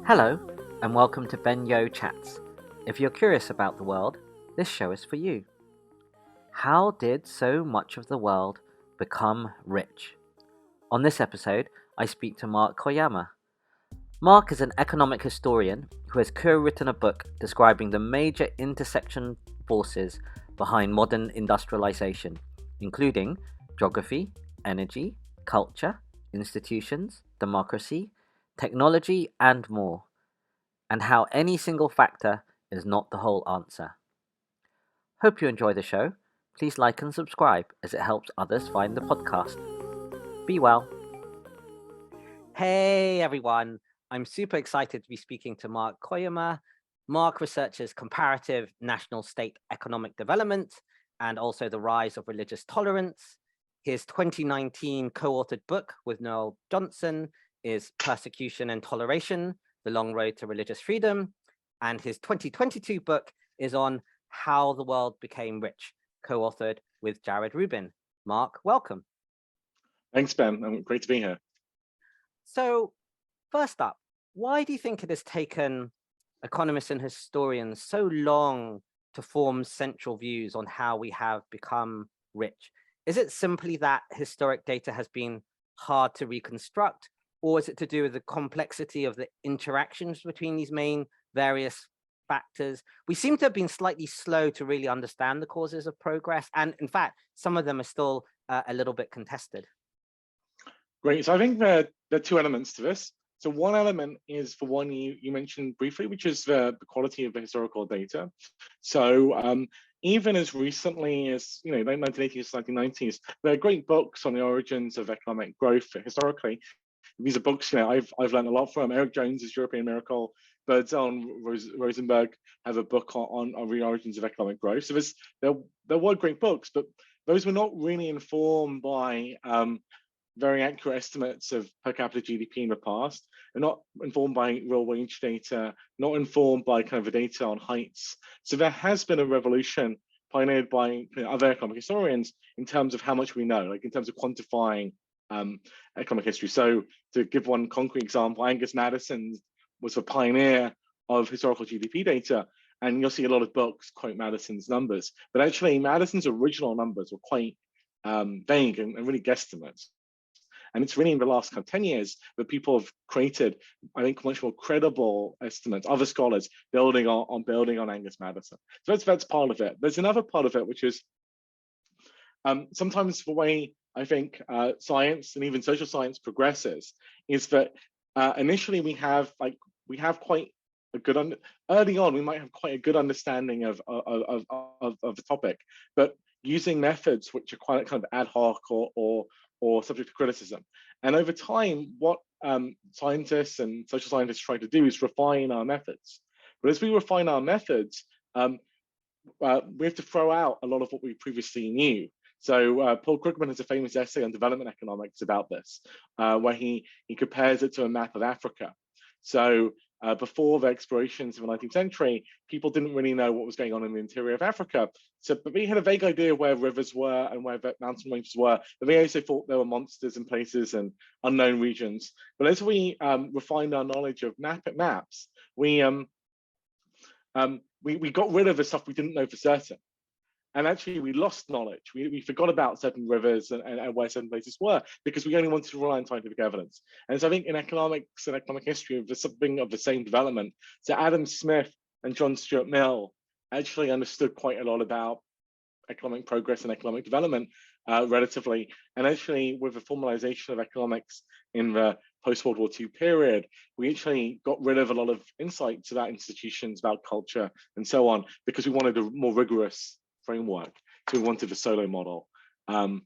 Hello, and welcome to Ben Yo Chats. If you're curious about the world, this show is for you. How did so much of the world become rich? On this episode, I speak to Mark Koyama. Mark is an economic historian who has co-written a book describing the major intersection forces behind modern industrialization, including geography, energy, culture, institutions, democracy, technology, and more, and how any single factor is not the whole answer. Hope you enjoy the show. Please like and subscribe as it helps others find the podcast. Be well. Hey everyone, I'm super excited to be speaking to Mark Koyama. Mark researches comparative national state economic development and also the rise of religious tolerance. His 2019 co-authored book with Noel Johnson is Persecution and Toleration, The Long Road to Religious Freedom. And his 2022 book is on How the World Became Rich, co-authored with Jared Rubin. Mark, welcome. Thanks, Ben. Great to be here. So first up, why do you think it has taken economists and historians so long to form central views on how we have become rich? Is it simply that historic data has been hard to reconstruct, or is it to do with the complexity of the interactions between these main various factors? We seem to have been slightly slow to really understand the causes of progress, and in fact, some of them are still a little bit contested. Great. So I think there are two elements to this. So one element is, for one, you mentioned briefly, which is the quality of the historical data. So even as recently as the 1980s, 1990s, there are great books on the origins of economic growth historically. These are books I've learned a lot from. Eric Jones's European Miracle, Birdsall Rosenberg have a book on the origins of economic growth. So there were great books, but those were not really informed by very accurate estimates of per capita GDP in the past. They're not informed by real wage data, not informed by kind of the data on heights. So there has been a revolution pioneered by other economic historians in terms of how much we know, like in terms of quantifying economic history. So to give one concrete example, Angus Madison was the pioneer of historical GDP data, and you'll see a lot of books quote Madison's numbers, but actually Madison's original numbers were quite vague and really guesstimates. And it's really in the last kind of 10 years that people have created, I think, much more credible estimates, other scholars building on Angus Madison. So that's part of it. There's another part of it, which is sometimes the way I think science and even social science progresses is that initially we have quite a good early on we might have quite a good understanding of the topic, but using methods which are quite kind of ad hoc or subject to criticism. And over time, what scientists and social scientists try to do is refine our methods. But as we refine our methods, we have to throw out a lot of what we previously knew. So Paul Krugman has a famous essay on development economics about this, where he compares it to a map of Africa. So before the explorations of the 19th century, people didn't really know what was going on in the interior of Africa. But we had a vague idea where rivers were and where the mountain ranges were. But we also thought there were monsters in places and unknown regions. But as we refined our knowledge of maps, we got rid of the stuff we didn't know for certain. And actually, we lost knowledge. We forgot about certain rivers and where certain places were because we only wanted to rely on scientific evidence. And so I think in economics and economic history, there's something of the same development. So Adam Smith and John Stuart Mill actually understood quite a lot about economic progress and economic development relatively. And actually, with the formalization of economics in the post-World War II period, we actually got rid of a lot of insights about institutions, about culture, and so on, because we wanted a more rigorous framework. So we wanted a solo model. And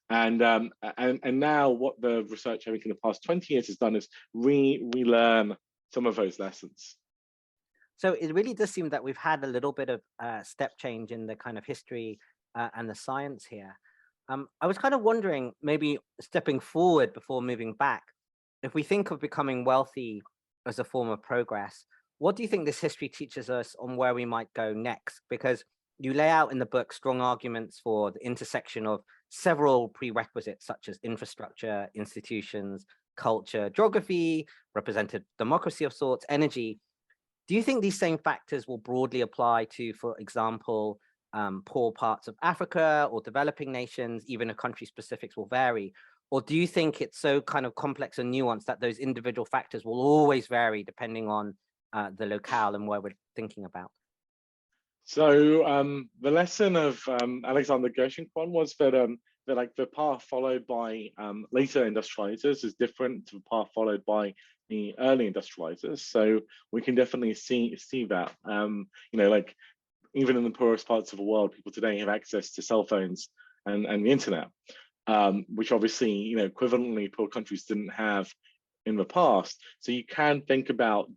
now what the research, I think, in the past 20 years has done is relearn some of those lessons. So it really does seem that we've had a little bit of step change in the kind of history and the science here. I was kind of wondering, maybe stepping forward before moving back, if we think of becoming wealthy as a form of progress, what do you think this history teaches us on where we might go next? Because you lay out in the book strong arguments for the intersection of several prerequisites, such as infrastructure, institutions, culture, geography, represented democracy of sorts, energy. Do you think these same factors will broadly apply to, for example, poor parts of Africa or developing nations, even if country specifics will vary? Or do you think it's so kind of complex and nuanced that those individual factors will always vary depending on the locale and where we're thinking about? So the lesson of Alexander Gershon was that like the path followed by later industrializers is different to the path followed by the early industrializers. So we can definitely see that. Like even in the poorest parts of the world, people today have access to cell phones and the internet, which obviously equivalently poor countries didn't have in the past. So you can think about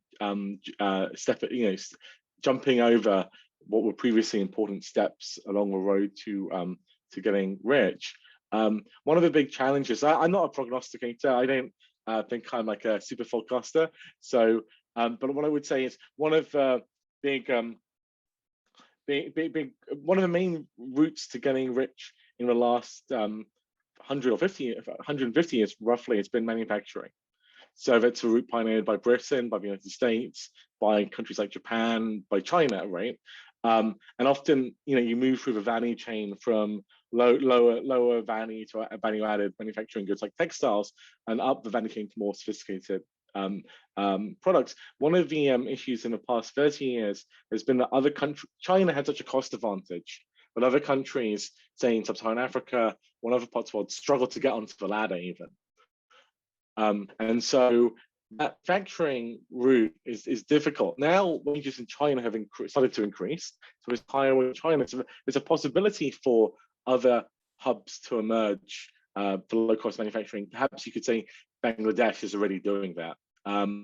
jumping over what were previously important steps along the road to getting rich. One of the big challenges, I'm not a prognosticator. I don't think I'm like a super forecaster. So, but what I would say is one of the one of the main routes to getting rich in the last 150 years roughly, it's been manufacturing. So that's a route pioneered by Britain, by the United States, by countries like Japan, by China, right? And often, you move through the value chain from lower value to value added manufacturing goods like textiles, and up the value chain to more sophisticated products. One of the issues in the past 30 years has been that other countries, China had such a cost advantage, but other countries, say in sub-Saharan Africa, one other parts of the world, struggle to get onto the ladder even. And so that manufacturing route is difficult. Now wages in China have started to increase, so it's higher in China. So there's a possibility for other hubs to emerge for low-cost manufacturing. Perhaps you could say Bangladesh is already doing that. But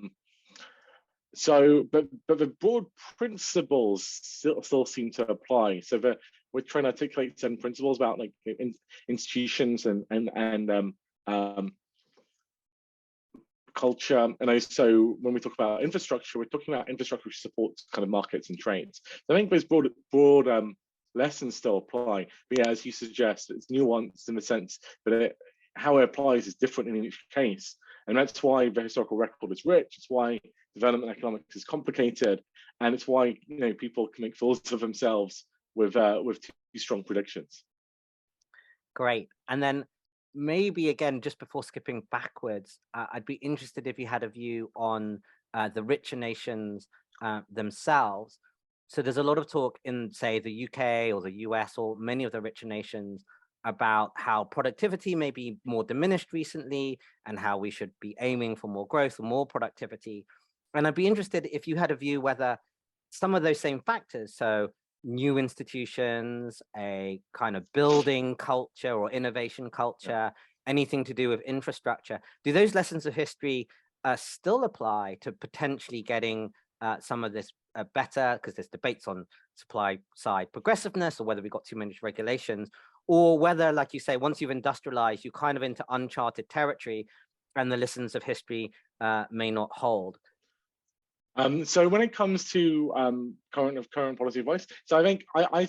the broad principles still seem to apply. So we're trying to articulate certain principles about like institutions and culture, and also when we talk about infrastructure, we're talking about infrastructure which supports kind of markets and trades. So I think those broad lessons still apply, but yeah, as you suggest, it's nuanced in the sense that how it applies is different in each case, and that's why the historical record is rich. It's why development economics is complicated, and it's why people can make fools of themselves with too strong predictions. Great. And then maybe again, just before skipping backwards, I'd be interested if you had a view on the richer nations themselves. So there's a lot of talk in, say, the UK or the US or many of the richer nations about how productivity may be more diminished recently and how we should be aiming for more growth or more productivity. And I'd be interested if you had a view whether some of those same factors, so new institutions, a kind of building culture or innovation culture, anything to do with infrastructure, do those lessons of history still apply to potentially getting some of this better? Because there's debates on supply side progressiveness, or whether we got too many regulations, or whether, like you say, once you've industrialized, you're kind of into uncharted territory and the lessons of history may not hold. So when it comes to current policy advice, so I think I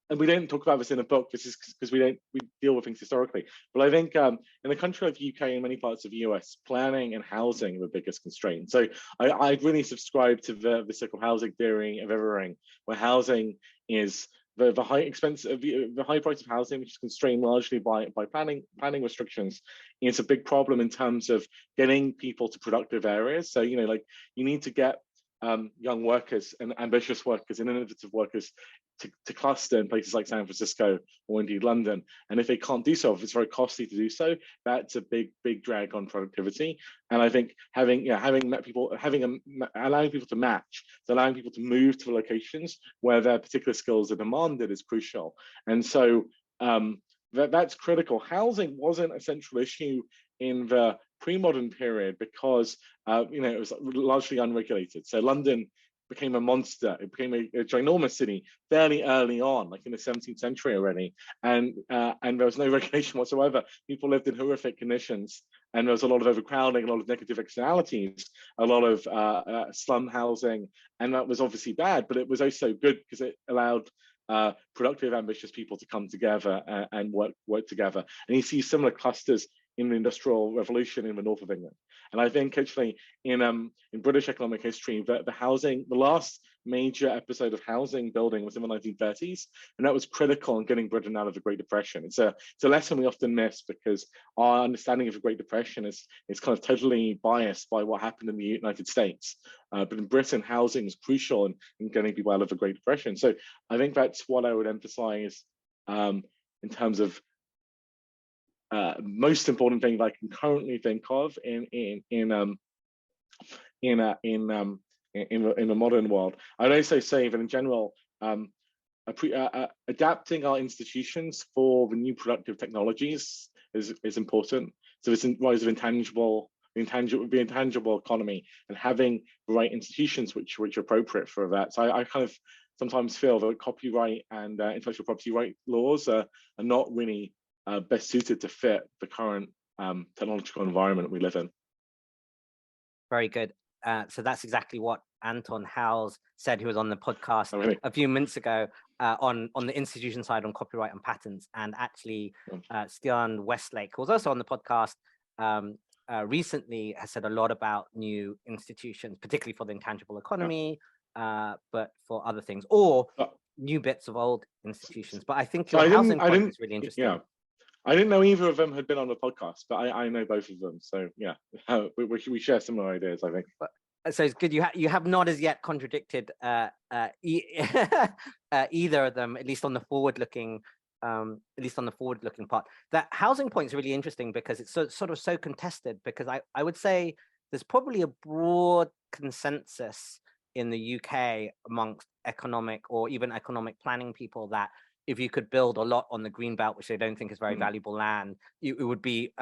and we don't talk about this in the book. This is because we deal with things historically. But I think in a country like the UK and many parts of the US, planning and housing are the biggest constraint. So I really subscribe to the cyclical housing theory of Evering, where housing is the high expense of the high price of housing, which is constrained largely by planning restrictions, is a big problem in terms of getting people to productive areas. So like you need to get young workers and ambitious workers and innovative workers to cluster in places like San Francisco or indeed London. And if they can't do so, if it's very costly to do so, that's a big drag on productivity. And I think allowing people to match, so allowing people to move to the locations where their particular skills are demanded is crucial. And so that's critical. Housing wasn't a central issue in the pre-modern period because it was largely unregulated. So London became a monster. It became a ginormous city fairly early on, like in the 17th century already, and there was no regulation whatsoever. People lived in horrific conditions, and there was a lot of overcrowding, a lot of negative externalities, a lot of slum housing, and that was obviously bad. But it was also good because it allowed productive, ambitious people to come together and work together. And you see similar clusters in the Industrial Revolution in the north of England. And I think actually in British economic history, the last major episode of housing building was in the 1930s, and that was critical in getting Britain out of the Great Depression. It's a lesson we often miss because our understanding of the Great Depression is kind of totally biased by what happened in the United States. But in Britain, housing is crucial in getting people out of the Great Depression. So I think that's what I would emphasize in terms of most important thing that I can currently think of in the modern world. I'd also say that in general, adapting our institutions for the new productive technologies is important. So this rise of the intangible economy, and having the right institutions which are appropriate for that. So I kind of sometimes feel that copyright and intellectual property right laws are not really best suited to fit the current technological environment we live in. Very good. So that's exactly what Anton Howes said, who was on the podcast a few minutes ago on the institution side on copyright and patents. And actually, Stian Westlake, who was also on the podcast recently, has said a lot about new institutions, particularly for the intangible economy, but for other things, or new bits of old institutions. But I think your housing point is really interesting. Yeah. I didn't know either of them had been on the podcast, but I know both of them. So yeah, we share similar ideas, I think. So it's good you have not as yet contradicted either of them, at least on the forward-looking part. That housing point is really interesting because it's sort of so contested. Because I would say there's probably a broad consensus in the UK amongst economic or even economic planning people that if you could build a lot on the green belt, which they don't think is very valuable land, it would be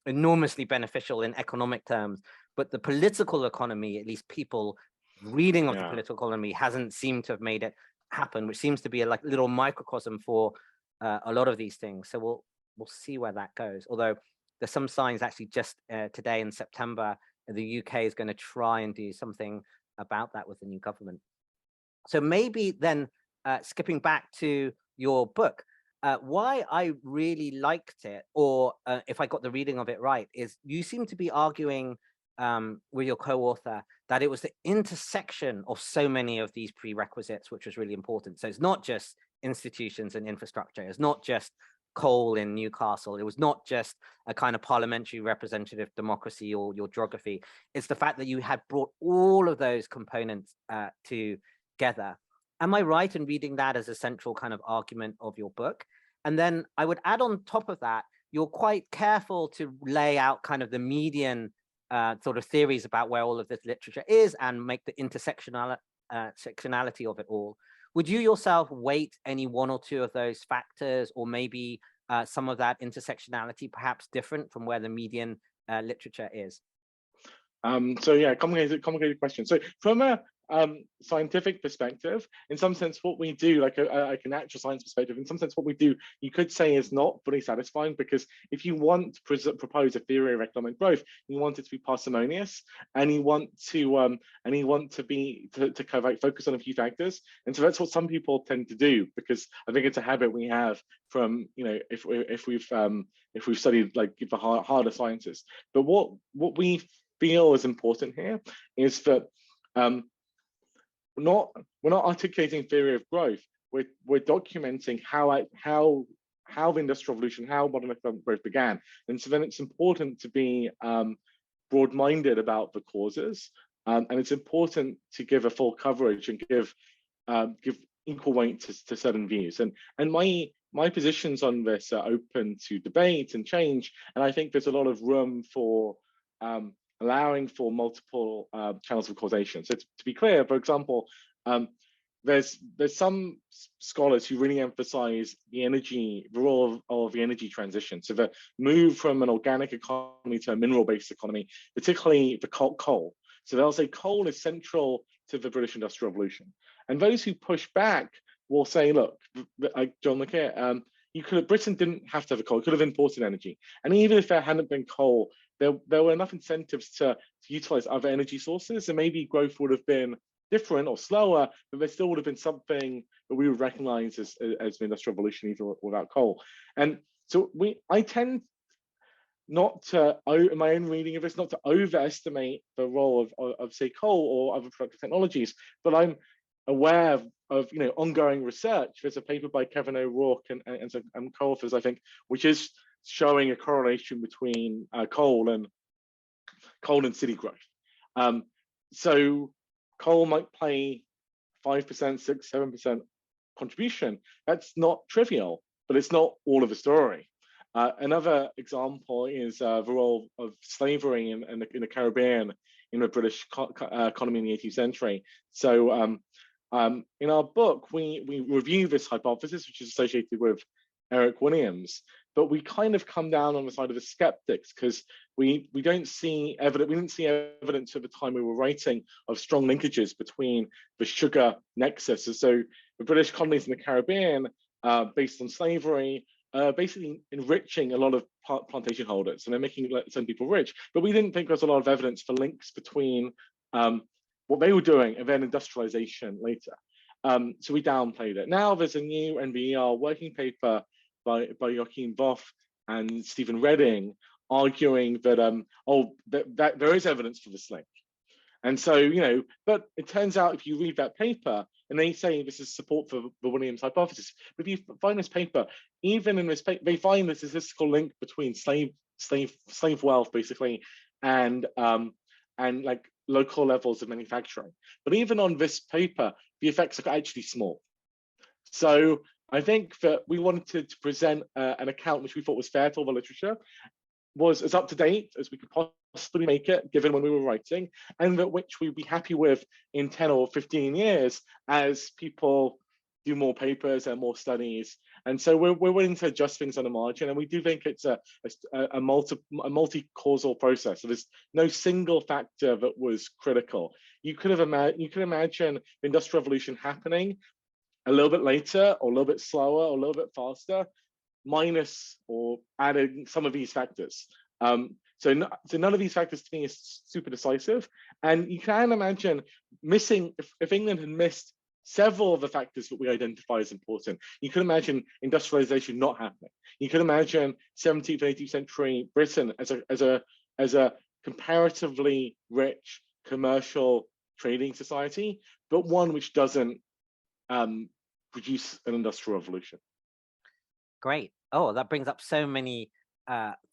enormously beneficial in economic terms. But the political economy, at least people reading of the political economy, hasn't seemed to have made it happen, which seems to be a little microcosm for a lot of these things. So we'll see where that goes. Although there's some signs actually just today in September, the UK is going to try and do something about that with the new government. So maybe then skipping back to your book, why I really liked it, or if I got the reading of it right, is you seem to be arguing with your co-author that it was the intersection of so many of these prerequisites which was really important. So it's not just institutions and infrastructure, it's not just coal in Newcastle, it was not just a kind of parliamentary representative democracy or your geography. It's the fact that you had brought all of those components together. Am I right in reading that as a central kind of argument of your book? And then I would add on top of that, you're quite careful to lay out kind of the median sort of theories about where all of this literature is and make the intersectionality of it all. Would you yourself weight any one or two of those factors, or maybe some of that intersectionality perhaps different from where the median literature is? So yeah, complicated question. So from a scientific perspective, in some sense, what we do, like a natural science perspective, in some sense, what we do, you could say is not fully satisfying, because if you want to propose a theory of economic growth, you want it to be parsimonious, and you want to kind of focus on a few factors, and so that's what some people tend to do, because I think it's a habit we have from if we've studied like the harder sciences. But what we feel is important here is that we're not articulating theory of growth. We're documenting how the Industrial Revolution, how modern economic growth began, and so then it's important to be broad-minded about the causes, and it's important to give a full coverage and give equal weight to certain views. And my positions on this are open to debate and change, and I think there's a lot of room for allowing for multiple channels of causation. So to be clear, for example, there's some scholars who really emphasize the role of the energy transition. So the move from an organic economy to a mineral-based economy, particularly the coal. So they'll say coal is central to the British Industrial Revolution. And those who push back will say, look, like John McKay, Britain didn't have to have a coal, it could have imported energy. And even if there hadn't been coal, there were enough incentives to utilize other energy sources, and maybe growth would have been different or slower, but there still would have been something that we would recognize as the Industrial Revolution even without coal. And so not to, in my own reading of this, not to overestimate the role of say coal or other productive technologies, but I'm aware of ongoing research. There's a paper by Kevin O'Rourke and some co-authors, I think, which is showing a correlation between coal and city growth. So coal might play 5%, 6, 7% contribution. That's not trivial, but it's not all of the story. Another example is the role of slavery in the Caribbean in the British economy in the 18th century. So in our book, we review this hypothesis, which is associated with Eric Williams, but we kind of come down on the side of the skeptics because we didn't see evidence at the time we were writing of strong linkages between the sugar nexus. So the British colonies in the Caribbean, based on slavery, basically enriching a lot of plantation holders, and they're making some people rich. But we didn't think there was a lot of evidence for links between what they were doing and then industrialization later. So we downplayed it. Now there's a new NBER working paper by Joachim Voth and Stephen Redding arguing that that there is evidence for this link. And so, but it turns out if you read that paper, and they say this is support for the Williams hypothesis, but if you find this paper, even in this paper, they find the statistical link between slave wealth, basically, and like local levels of manufacturing. But even on this paper, the effects are actually small. So I think that we wanted to present an account which we thought was fair to all the literature, was as up to date as we could possibly make it, given when we were writing, and that which we'd be happy with in 10 or 15 years as people do more papers and more studies. And so we're willing to adjust things on the margin, and we do think it's a multi-causal process. So there's no single factor that was critical. You could imagine the Industrial Revolution happening a little bit later, or a little bit slower, or a little bit faster, minus or adding some of these factors. So none of these factors to me is super decisive. And you can imagine missing, if England had missed several of the factors that we identify as important, you could imagine industrialization not happening. You could imagine 17th and 18th century Britain as a comparatively rich commercial trading society, but one which doesn't produce an industrial revolution. Great. Oh, that brings up so many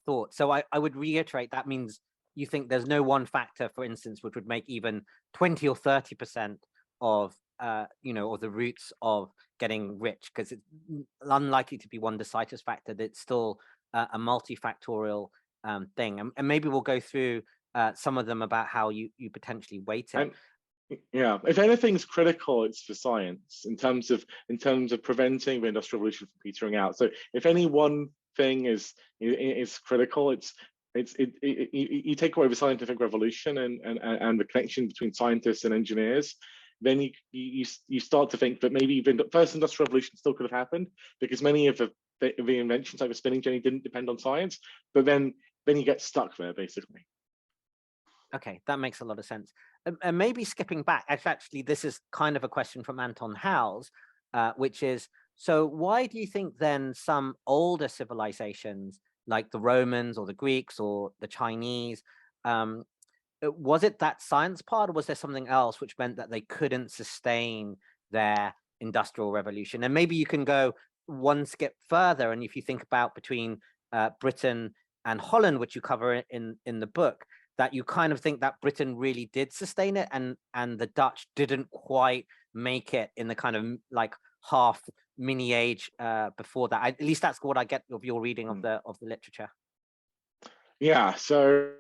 thoughts. So I would reiterate, that means you think there's no one factor, for instance, which would make even 20 or 30% of of the roots of getting rich, because it's unlikely to be one decisive factor. That's still a multifactorial thing, and maybe we'll go through some of them about how you potentially weight it. Yeah, if anything's critical, it's for science in terms of preventing the industrial revolution from petering out. So if any one thing is critical, you take away the scientific revolution and the connection between scientists and engineers, then you start to think that maybe the first industrial revolution still could have happened, because many of the inventions like the spinning jenny didn't depend on science, but then you get stuck there basically. Okay, that makes a lot of sense. And maybe skipping back, actually, this is kind of a question from Anton Howes, which is, so why do you think then some older civilizations like the Romans or the Greeks or the Chinese, was it that science part, or was there something else which meant that they couldn't sustain their industrial revolution? And maybe you can go one skip further, and if you think about between Britain and Holland, which you cover in the book, that you kind of think that Britain really did sustain it, and the Dutch didn't quite make it in the kind of like half mini age before that. At least that's what I get of your reading of the literature. Yeah. So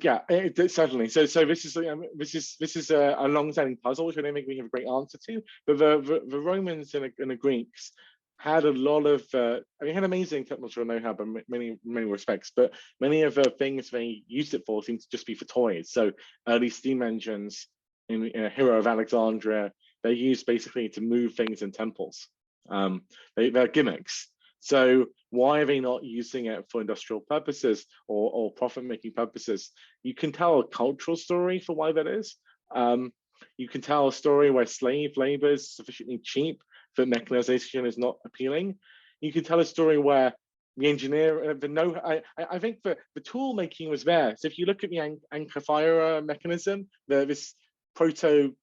yeah, certainly. So this is a long-standing puzzle which I don't think we have a great answer to. But the Romans and the Greeks had a lot of, had amazing technological know-how in many respects, but many of the things they used it for seemed to just be for toys. So early steam engines in Hero of Alexandria, they're used basically to move things in temples. They're gimmicks. So why are they not using it for industrial purposes or profit-making purposes? You can tell a cultural story for why that is. You can tell a story where slave labor is sufficiently cheap that mechanization is not appealing. You can tell a story where the engineer, the know. I think the tool making was there. So if you look at the anchor fire mechanism, this proto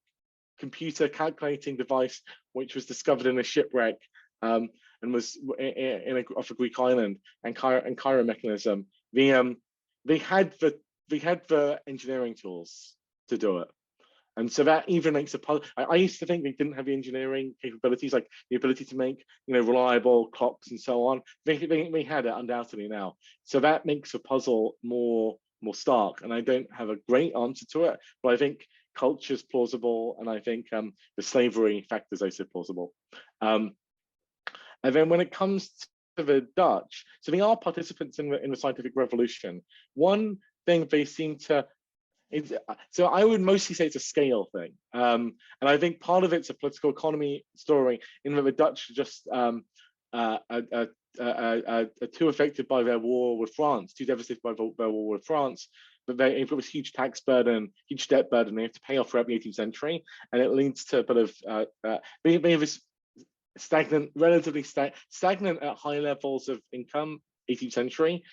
computer calculating device, which was discovered in a shipwreck, and was off a Greek island, and Cairo mechanism. They had the engineering tools to do it. And so that even makes a puzzle. I used to think they didn't have the engineering capabilities, like the ability to make, reliable clocks and so on. They had it undoubtedly now. So that makes the puzzle more stark. And I don't have a great answer to it, but I think culture is plausible, and I think the slavery factor is also plausible. And then when it comes to the Dutch, so they are participants in the scientific revolution. One thing they seem to so I would mostly say it's a scale thing, and I think part of it's a political economy story, in that the Dutch are just too affected by their war with France, too devastated by their war with France, but they've got this huge tax burden, huge debt burden they have to pay off throughout the 18th century, and it leads to a bit of they have this stagnant, relatively stagnant at high levels of income 18th century.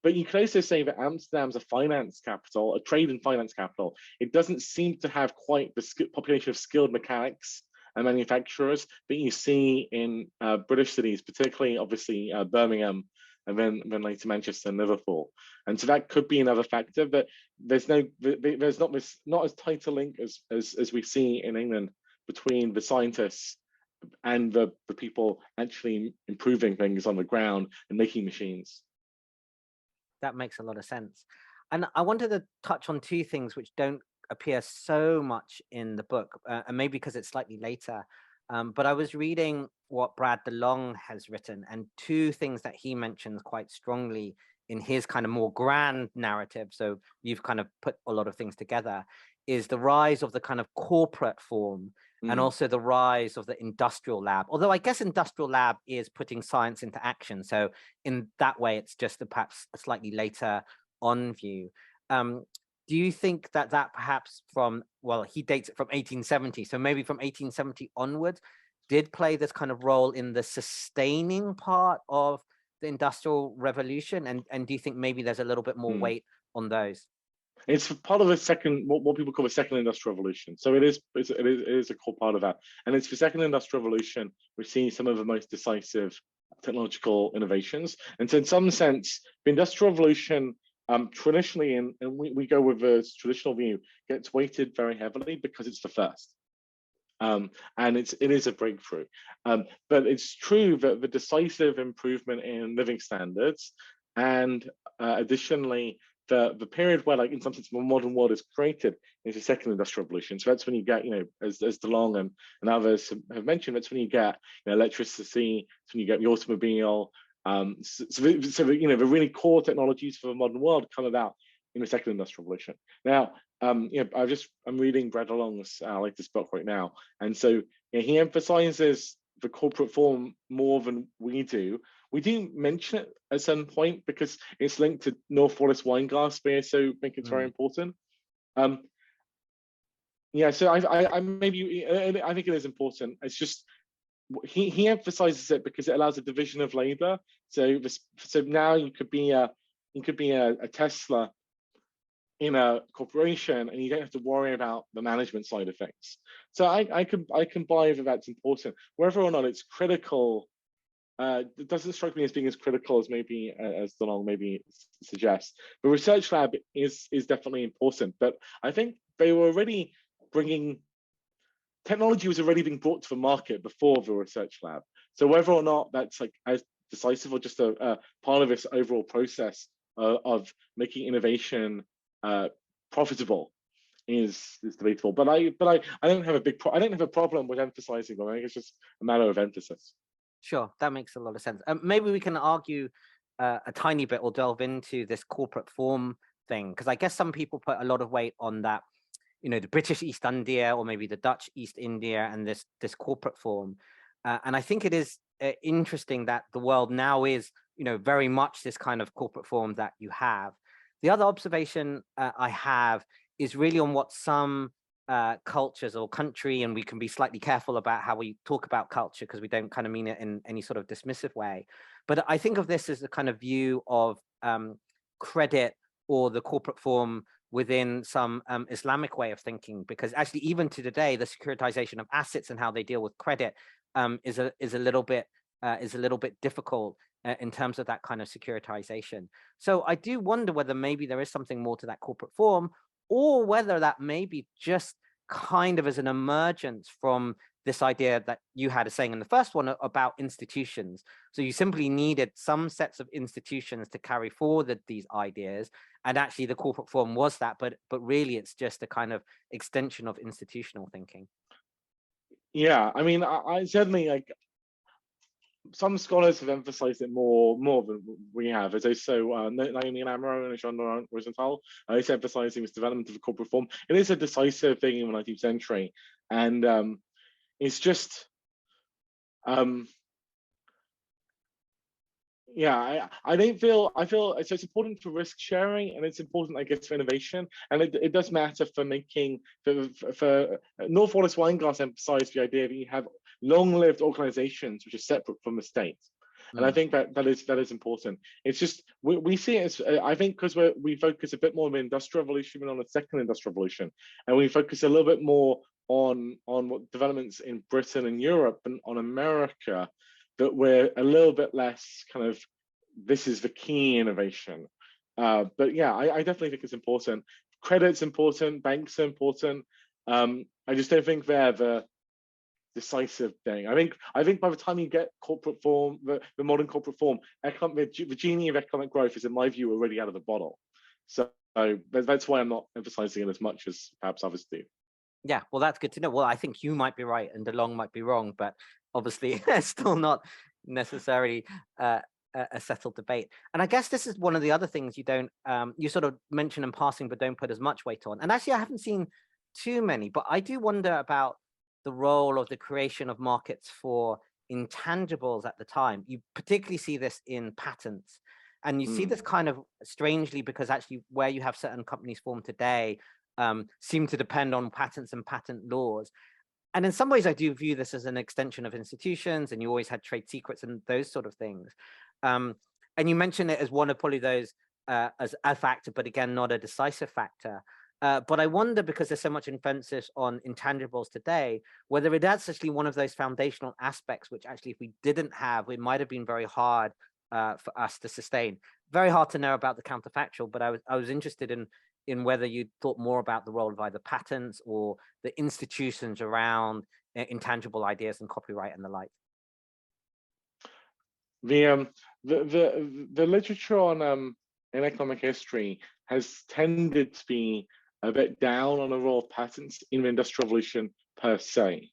But you could also say that Amsterdam's a finance capital, a trade and finance capital. It doesn't seem to have quite the population of skilled mechanics and manufacturers that you see in British cities, particularly obviously Birmingham, and then later Manchester and Liverpool. And so that could be another factor. But there's not as tight a link as we see in England between the scientists and the people actually improving things on the ground and making machines. That makes a lot of sense. And I wanted to touch on two things which don't appear so much in the book, and maybe because it's slightly later. But I was reading what Brad DeLong has written, and two things that he mentions quite strongly in his kind of more grand narrative. So you've kind of put a lot of things together, is the rise of the kind of corporate form, and also the rise of the industrial lab. Although I guess industrial lab is putting science into action. So in that way, it's just perhaps a slightly later on view. Do you think that perhaps well, he dates it from 1870, so maybe from 1870 onwards, did play this kind of role in the sustaining part of the Industrial Revolution? And do you think maybe there's a little bit more weight on those? It's part of the second, what people call the second industrial revolution. So it is a core part of that. And it's the second industrial revolution we've seen some of the most decisive technological innovations. And so in some sense, the industrial revolution traditionally, and we go with the traditional view, gets weighted very heavily because it's the first. And it is a breakthrough. But it's true that the decisive improvement in living standards, and additionally, the period where, like, in some sense, the modern world is created is the second industrial revolution. So that's when you get, as DeLong and others have mentioned, that's when you get electricity, it's when you get the automobile. So the really core technologies for the modern world come about in the second industrial revolution. Now, I'm reading Brad DeLong's latest book right now, and so he emphasizes the corporate form more than we do. We do mention it at some point because it's linked to North Wallace wine glass beer, so I think it's very important. So I think it is important. It's just he emphasizes it because it allows a division of labor. So now you could be a Tesla in a corporation, and you don't have to worry about the management side of things. So I can buy that that's important. Whether or not it's critical, it doesn't strike me as being as critical as maybe as DeLong maybe suggests. The research lab is definitely important, but I think they were already bringing technology was already being brought to the market before the research lab. So whether or not that's like as decisive or just a part of this overall process of making innovation profitable is debatable. But I don't have I don't have a problem with emphasizing them. I think it's just a matter of emphasis. Sure, that makes a lot of sense. Maybe we can argue a tiny bit or delve into this corporate form thing, because I guess some people put a lot of weight on that, the British East India or maybe the Dutch East India and this corporate form. And I think it is interesting that the world now is, very much this kind of corporate form that you have. The other observation I have is really on what some cultures or country, and we can be slightly careful about how we talk about culture because we don't kind of mean it in any sort of dismissive way. But I think of this as a kind of view of credit or the corporate form within some Islamic way of thinking, because actually even to today, the securitization of assets and how they deal with credit is a little bit difficult in terms of that kind of securitization. So I do wonder whether maybe there is something more to that corporate form, or whether that may be just kind of as an emergence from this idea that you had a saying in the first one about institutions. So you simply needed some sets of institutions to carry forward these ideas, and actually the corporate form was that, but really it's just a kind of extension of institutional thinking. Yeah, I mean, I certainly like some scholars have emphasized it more than we have. As I so Naomi Amaro and Jean Laurent Rosenthal, it's emphasizing this development of a corporate form. It is a decisive thing in the 19th century, and it's just yeah, I don't feel I feel so it's important for risk sharing, and it's important, I guess, for innovation, and it does matter for making for North Weinglass emphasized the idea that you have long-lived organizations which are separate from the state. And I think that is important. It's just we see it as I think because we focus a bit more on the industrial revolution than on the second industrial revolution, and we focus a little bit more on what developments in Britain and Europe and on America, that we're a little bit less kind of this is the key innovation. But yeah, I definitely think it's important. Credit's important, banks are important. I just don't think they're the decisive thing. I think by the time you get corporate form, the modern corporate form, the genie of economic growth is, in my view, already out of the bottle. So that's why I'm not emphasizing it as much as perhaps others do. Yeah, well, that's good to know. Well, I think you might be right and DeLong might be wrong, but obviously it's still not necessarily a settled debate. And I guess this is one of the other things you don't, you sort of mention in passing, but don't put as much weight on. And actually, I haven't seen too many, but I do wonder about the role of the creation of markets for intangibles at the time. You particularly see this in patents. And you see this kind of strangely because actually where you have certain companies formed today, seem to depend on patents and patent laws. And in some ways, I do view this as an extension of institutions, and you always had trade secrets and those sort of things. And you mentioned it as one of probably those as a factor, but again, not a decisive factor. But I wonder, because there's so much emphasis on intangibles today, whether it is actually one of those foundational aspects, which actually, if we didn't have, it might have been very hard for us to sustain. Very hard to know about the counterfactual, but I was interested in whether you thought more about the role of either patents or the institutions around intangible ideas and copyright and the like. The literature on in economic history has tended to be a bit down on the role of patents in the industrial revolution per se.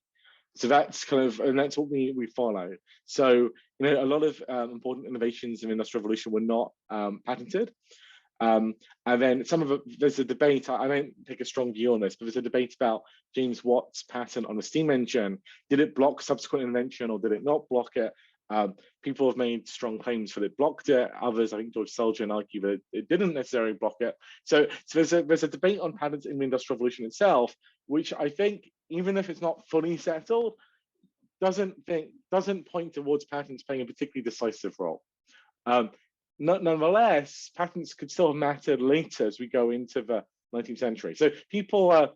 So that's kind of, and that's what we follow. So a lot of important innovations in the industrial revolution were not patented. And then there's a debate, I don't take a strong view on this, but there's a debate about James Watt's patent on the steam engine. Did it block subsequent invention or did it not block it? People have made strong claims that it blocked it. Others, I think George Selgin, argue that it didn't necessarily block it. So there's a debate on patents in the Industrial Revolution itself, which I think, even if it's not fully settled, doesn't point towards patents playing a particularly decisive role. Nonetheless, patents could still have mattered later as we go into the 19th century. So people are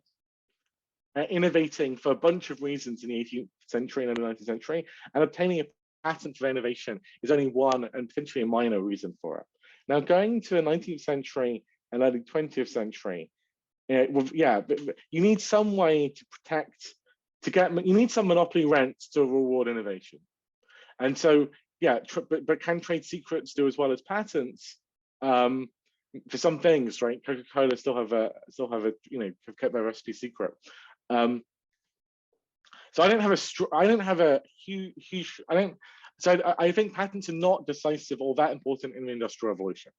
innovating for a bunch of reasons in the 18th century and the 19th century, and obtaining a patent for innovation is only one and potentially a minor reason for it. Now, going to the 19th century and early 20th century, you need some way to protect, you need some monopoly rents to reward innovation. And so, but can trade secrets do as well as patents? For some things, right? Coca-Cola still have kept their recipe secret. So I think patents are not decisive or that important in the Industrial Revolution.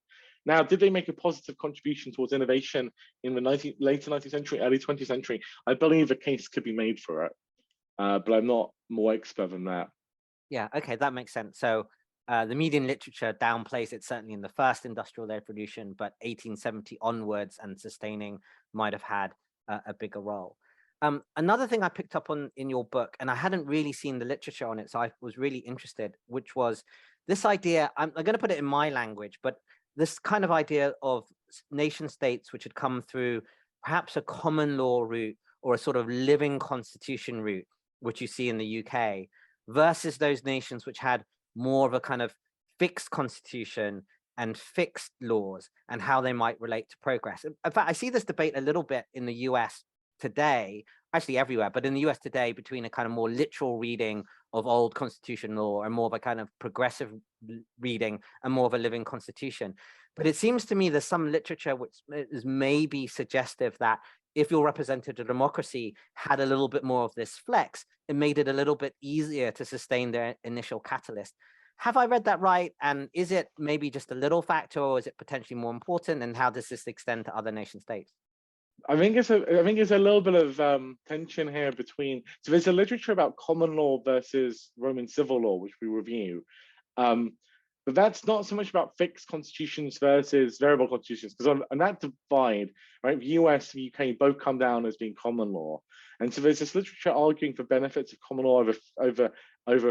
Now, did they make a positive contribution towards innovation in the later 19th century, early 20th century? I believe a case could be made for it, but I'm not more expert than that. Yeah, okay, that makes sense. So the median literature downplays it certainly in the first industrial revolution, but 1870 onwards and sustaining might have had a bigger role. Another thing I picked up on in your book, and I hadn't really seen the literature on it, so I was really interested, which was this idea. I'm going to put it in my language, but this kind of idea of nation states which had come through perhaps a common law route or a sort of living constitution route, which you see in the UK, versus those nations which had more of a kind of fixed constitution and fixed laws and how they might relate to progress. In fact, I see this debate a little bit in the US today, actually everywhere, but in the US today, between a kind of more literal reading of old constitution law and more of a kind of progressive reading and more of a living constitution. But it seems to me there's some literature which is maybe suggestive that if your representative democracy had a little bit more of this flex, it made it a little bit easier to sustain their initial catalyst. Have I read that right? And is it maybe just a little factor, or is it potentially more important? And how does this extend to other nation states? I think it's a little bit of tension here between. So there's a literature about common law versus Roman civil law, which we review. But that's not so much about fixed constitutions versus variable constitutions, because on that divide, right, the US and the UK both come down as being common law, and so there's this literature arguing for benefits of common law over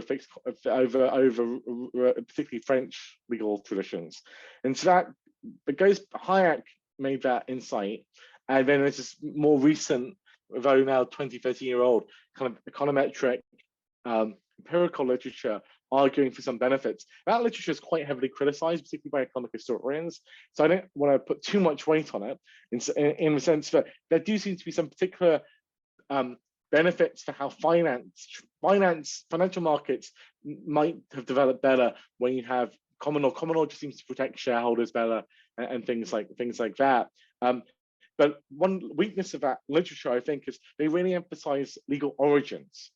fixed particularly French legal traditions, and so that goes. Hayek made that insight, and then there's this more recent, though now 20, 30-year-old kind of econometric empirical literature arguing for some benefits. That literature is quite heavily criticized, particularly by economic historians. So I don't want to put too much weight on it in the sense that there do seem to be some particular benefits for how financial markets might have developed better when you have common law. Common law just seems to protect shareholders better and things like that. But one weakness of that literature, I think, is they really emphasize legal origins.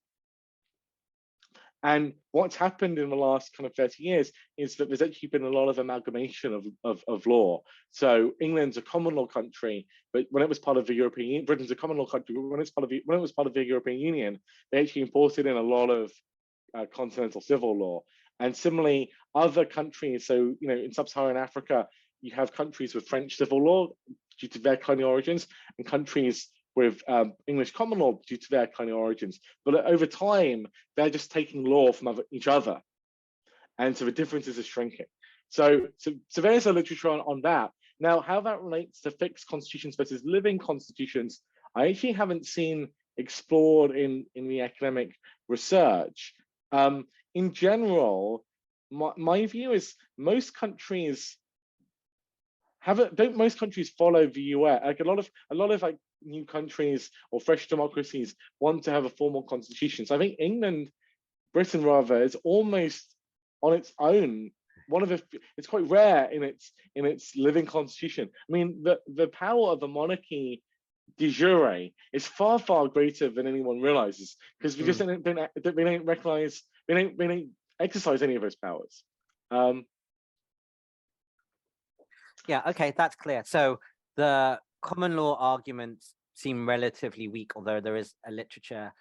And what's happened in the last kind of 30 years is that there's actually been a lot of amalgamation of law. So England's a common law country, but when it was part of the European Union, Britain's a common law country, but when it was part of the European Union, they actually imported in a lot of continental civil law. And similarly, other countries, so in sub-Saharan Africa, you have countries with French civil law due to their colonial origins, and countries with English common law due to their colonial origins. But over time, they're just taking law from each other. And so the differences are shrinking. So there's a literature on that. Now, how that relates to fixed constitutions versus living constitutions, I actually haven't seen explored in the academic research. In general, my view is most countries don't follow the US? Like a lot of like new countries or fresh democracies want to have a formal constitution. So I think Britain rather, is almost on its own. It's quite rare in its living constitution. I mean, the power of the monarchy de jure is far, far greater than anyone realizes, because we just don't recognize, they don't exercise any of those powers. Yeah, okay, that's clear. So the common law arguments seem relatively weak, although there is a literature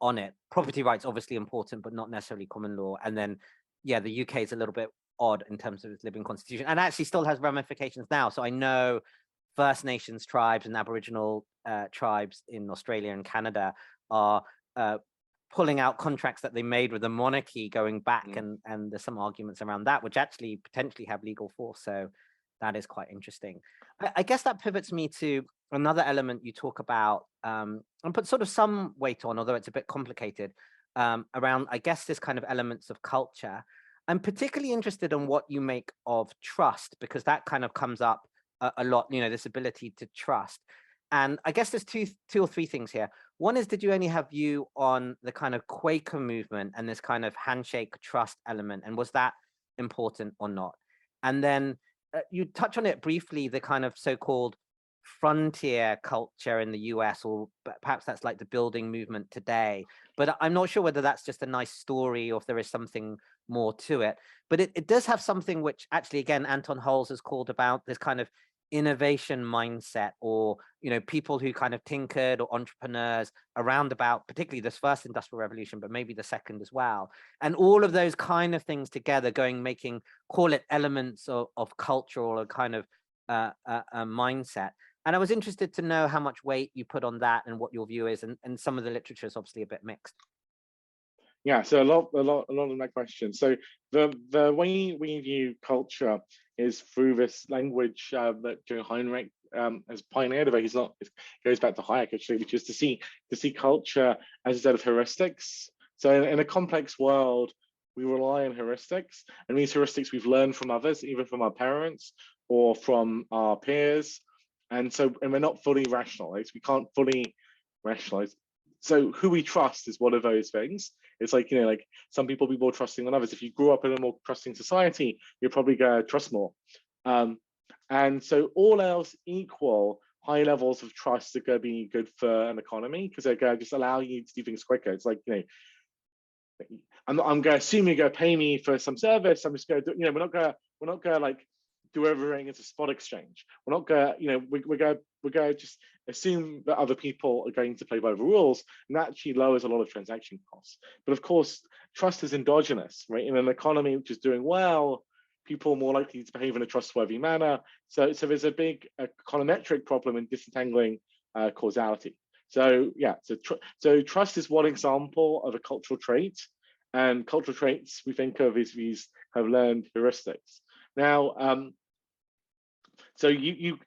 on it. Property rights obviously important, but not necessarily common law. And then, yeah, the UK is a little bit odd in terms of its living constitution, and actually still has ramifications now. So I know First Nations tribes and Aboriginal tribes in Australia and Canada are pulling out contracts that they made with the monarchy going back, and there's some arguments around that, which actually potentially have legal force. So that is quite interesting. I guess that pivots me to another element you talk about, and put sort of some weight on, although it's a bit complicated, around, I guess, this kind of elements of culture. I'm particularly interested in what you make of trust, because that kind of comes up a lot, this ability to trust. And I guess there's two or three things here. One is, did you only have view on the kind of Quaker movement and this kind of handshake trust element, and was that important or not? And then you touch on it briefly, the kind of so-called frontier culture in the US, or perhaps that's like the building movement today. But I'm not sure whether that's just a nice story or if there is something more to it. But it does have something which actually, again, Anton Hulse has called about this kind of innovation mindset, or people who kind of tinkered, or entrepreneurs around about particularly this first industrial revolution, but maybe the second as well, and all of those kind of things together making, call it elements of culture, or a kind of a mindset. And I was interested to know how much weight you put on that and what your view is. And some of the literature is obviously a bit mixed. Yeah, so a lot of my questions. So the way we view culture is through this language that Joe Heinrich has pioneered. But he's not. It goes back to Hayek actually, which is to see culture as a set of heuristics. So in a complex world, we rely on heuristics, and these heuristics we've learned from others, either from our parents or from our peers, and we're not fully rationalized. We can't fully rationalize. So who we trust is one of those things. It's like, like some people be more trusting than others. If you grew up in a more trusting society, you're probably going to trust more. And so all else equal, high levels of trust are going to be good for an economy because they're going to just allow you to do things quicker. It's like, I'm going to assume you're going to pay me for some service. I'm just going to do, we're not going to like do everything as a spot exchange. We're not going to, we're going to just assume that other people are going to play by the rules, and that actually lowers a lot of transaction costs. But of course, trust is endogenous, right? In an economy which is doing well, people are more likely to behave in a trustworthy manner. So there's a big econometric problem in disentangling causality. So yeah, so trust is one example of a cultural trait, and cultural traits we think of as these have learned heuristics. Now, so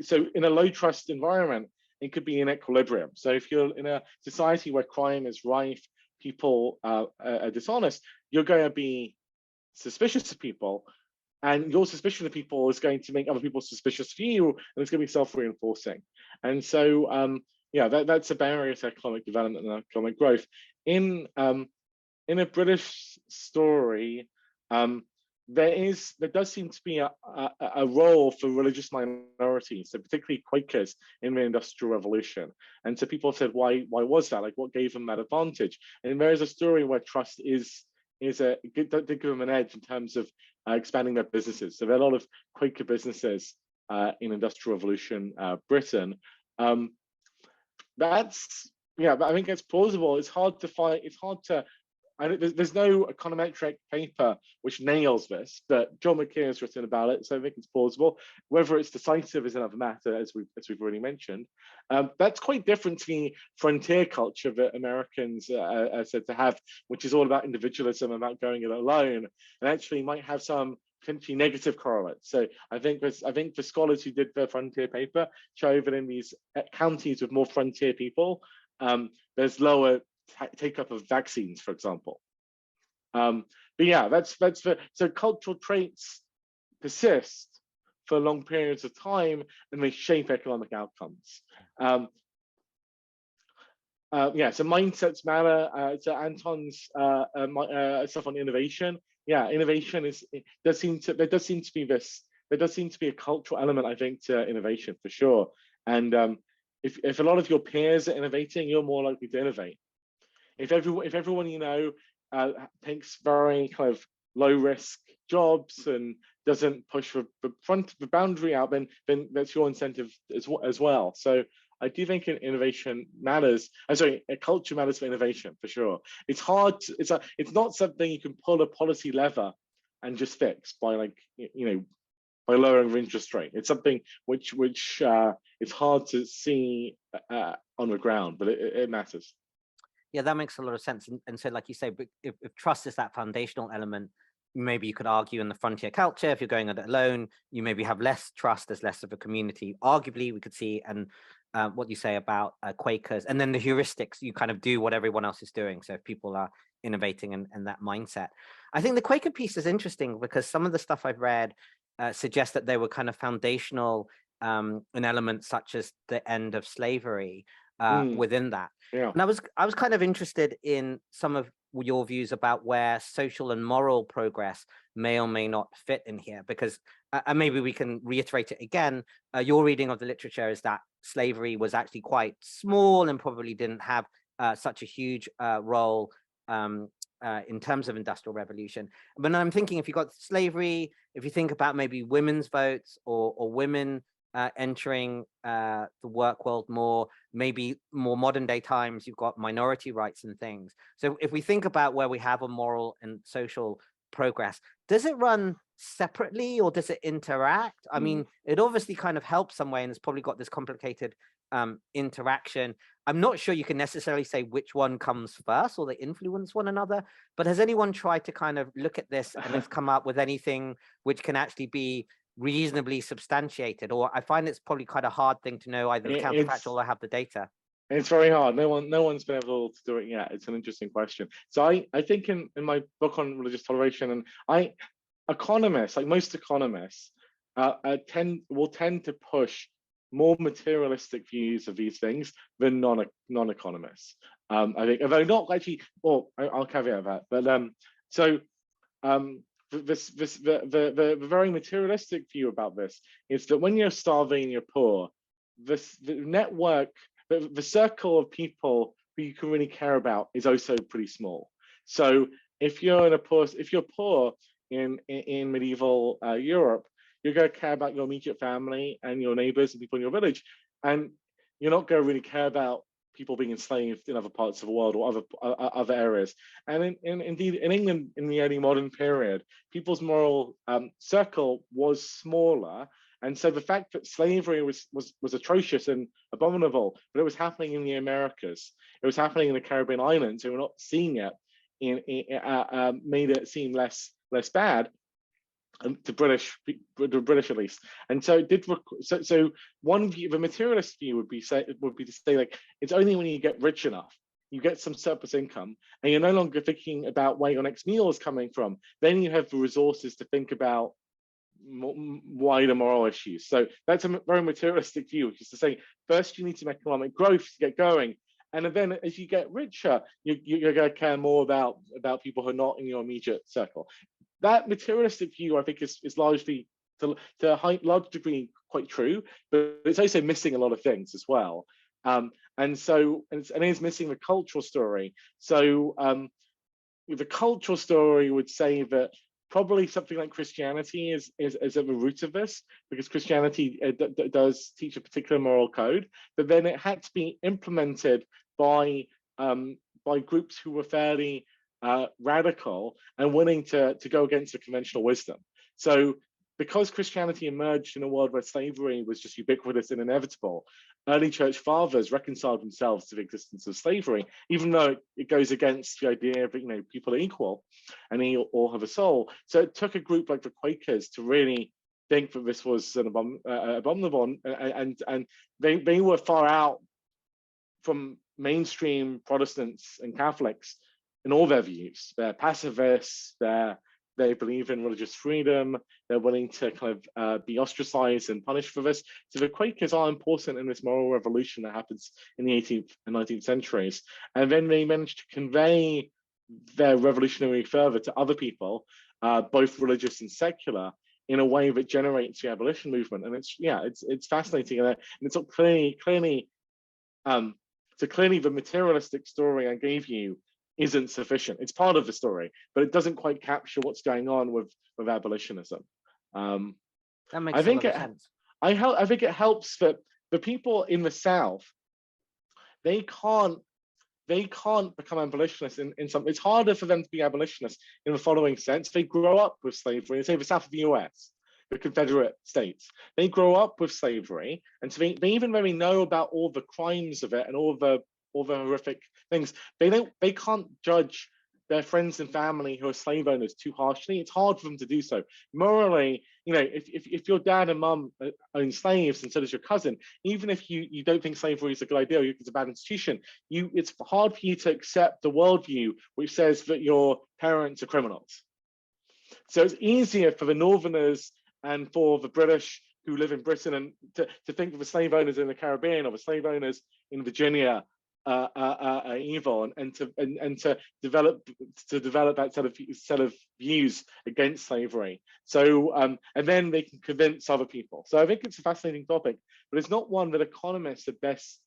so in a low trust environment, it could be in equilibrium. So if you're in a society where crime is rife, people are dishonest, you're going to be suspicious of people, and your suspicion of people is going to make other people suspicious of you, and it's going to be self-reinforcing. And so, yeah, that's a barrier to economic development and economic growth. In a British story, there does seem to be a role for religious minorities, so particularly Quakers in the Industrial Revolution. And so people have said, why was that? Like, what gave them that advantage? And there is a story where trust did give them an edge in terms of expanding their businesses. So there are a lot of Quaker businesses in Industrial Revolution Britain. That's yeah, but I think it's plausible. It's hard to find. It's hard to. There's no econometric paper which nails this, but John McKean has written about it, so I think it's plausible. Whether it's decisive is another matter, as we've already mentioned. That's quite different to the frontier culture that Americans are said to have, which is all about individualism, about going it alone, and actually might have some potentially negative correlates. So I think the scholars who did the frontier paper show that in these counties with more frontier people, there's lower take up of vaccines, for example. But yeah, that's so cultural traits persist for long periods of time, and they shape economic outcomes. Yeah, so mindsets matter. So Anton's stuff on innovation. Yeah, innovation there does seem to be a cultural element, I think, to innovation for sure. And if a lot of your peers are innovating, you're more likely to innovate. If everyone takes very kind of low risk jobs and doesn't push the boundary out, then that's your incentive as well. So I do think innovation matters. I'm sorry, culture matters for innovation for sure. It's hard. It's not something you can pull a policy lever and just fix by by lowering the interest rate. It's something which it's hard to see on the ground, but it matters. Yeah, that makes a lot of sense. And so, like you say, but if trust is that foundational element, maybe you could argue in the frontier culture, if you're going at it alone, you maybe have less trust, there's less of a community. Arguably, we could see, and what you say about Quakers, and then the heuristics, you kind of do what everyone else is doing. So if people are innovating and that mindset. I think the Quaker piece is interesting because some of the stuff I've read suggests that they were kind of foundational in elements such as the end of slavery within that. Yeah. And I was kind of interested in some of your views about where social and moral progress may or may not fit in here, because and maybe we can reiterate it again. Your reading of the literature is that slavery was actually quite small and probably didn't have such a huge role in terms of industrial revolution. But I'm thinking, if you got slavery, if you think about maybe women's votes or women entering the work world more, maybe more modern day times, you've got minority rights and things. So if we think about where we have a moral and social progress. Does it run separately or does it interact? I mean, it obviously kind of helps some way and it's probably got this complicated interaction. I'm not sure you can necessarily say which one comes first or they influence one another, but has anyone tried to kind of look at this and has come up with anything which can actually be reasonably substantiated? Or I find it's probably quite a hard thing to know, either the counterfactual or have the data. It's very hard. No one's been able to do it yet. It's an interesting question. So I think in my book on religious toleration, and economists, like most economists, will tend to push more materialistic views of these things than non-economists. I think, although not actually, well, I'll caveat that. But the very materialistic view about this is that when you're starving and you're poor, the network, the circle of people who you can really care about is also pretty small. So if you're poor in medieval Europe, you're going to care about your immediate family and your neighbors and people in your village, and you're not going to really care about people being enslaved in other parts of the world or other areas. And indeed, in England in the early modern period, people's moral circle was smaller. And so the fact that slavery was atrocious and abominable, but it was happening in the Americas, it was happening in the Caribbean islands, who were not seeing it, made it seem less bad. To British at least, and so it did. So one view, the materialist view, would be to say like it's only when you get rich enough, you get some surplus income, and you're no longer thinking about where your next meal is coming from. Then you have the resources to think about wider moral issues. So that's a very materialistic view, which is to say first you need some economic growth to get going, and then as you get richer, you're going to care more about people who are not in your immediate circle. That materialistic view, I think, is largely, to a large degree, quite true, but it's also missing a lot of things as well. And it's missing the cultural story. So the cultural story would say that probably something like Christianity is at the root of this, because Christianity does teach a particular moral code, but then it had to be implemented by groups who were fairly radical and willing to go against the conventional wisdom. So because Christianity emerged in a world where slavery was just ubiquitous and inevitable, early church fathers reconciled themselves to the existence of slavery, even though it goes against the idea of, people are equal and they all have a soul. So it took a group like the Quakers to really think that this was an abominable, and they were far out from mainstream Protestants and Catholics in all their views. They're pacifists, they believe in religious freedom, they're willing to kind of be ostracized and punished for this. So the Quakers are important in this moral revolution that happens in the 18th and 19th centuries. And then they managed to convey their revolutionary fervor to other people, both religious and secular, in a way that generates the abolition movement. And it's fascinating. And it's clearly the materialistic story I gave you isn't sufficient. It's part of the story, but it doesn't quite capture what's going on with abolitionism. That makes a lot of sense. I think it helps that the people in the South, they can't become abolitionists in some. It's harder for them to be abolitionists in the following sense: they grow up with slavery. Say the South of the U.S., the Confederate States, they grow up with slavery, and so they even though they know about all the crimes of it and all the horrific things, they can't judge their friends and family who are slave owners too harshly. It's hard for them to do so. Morally, if your dad and mum own slaves and so does your cousin, even if you don't think slavery is a good idea, it's a bad institution, it's hard for you to accept the worldview which says that your parents are criminals. So it's easier for the Northerners and for the British who live in Britain and to think of the slave owners in the Caribbean or the slave owners in Virginia evil, and to develop that set of views against slavery. So and then they can convince other people. So I think it's a fascinating topic, but it's not one that economists are best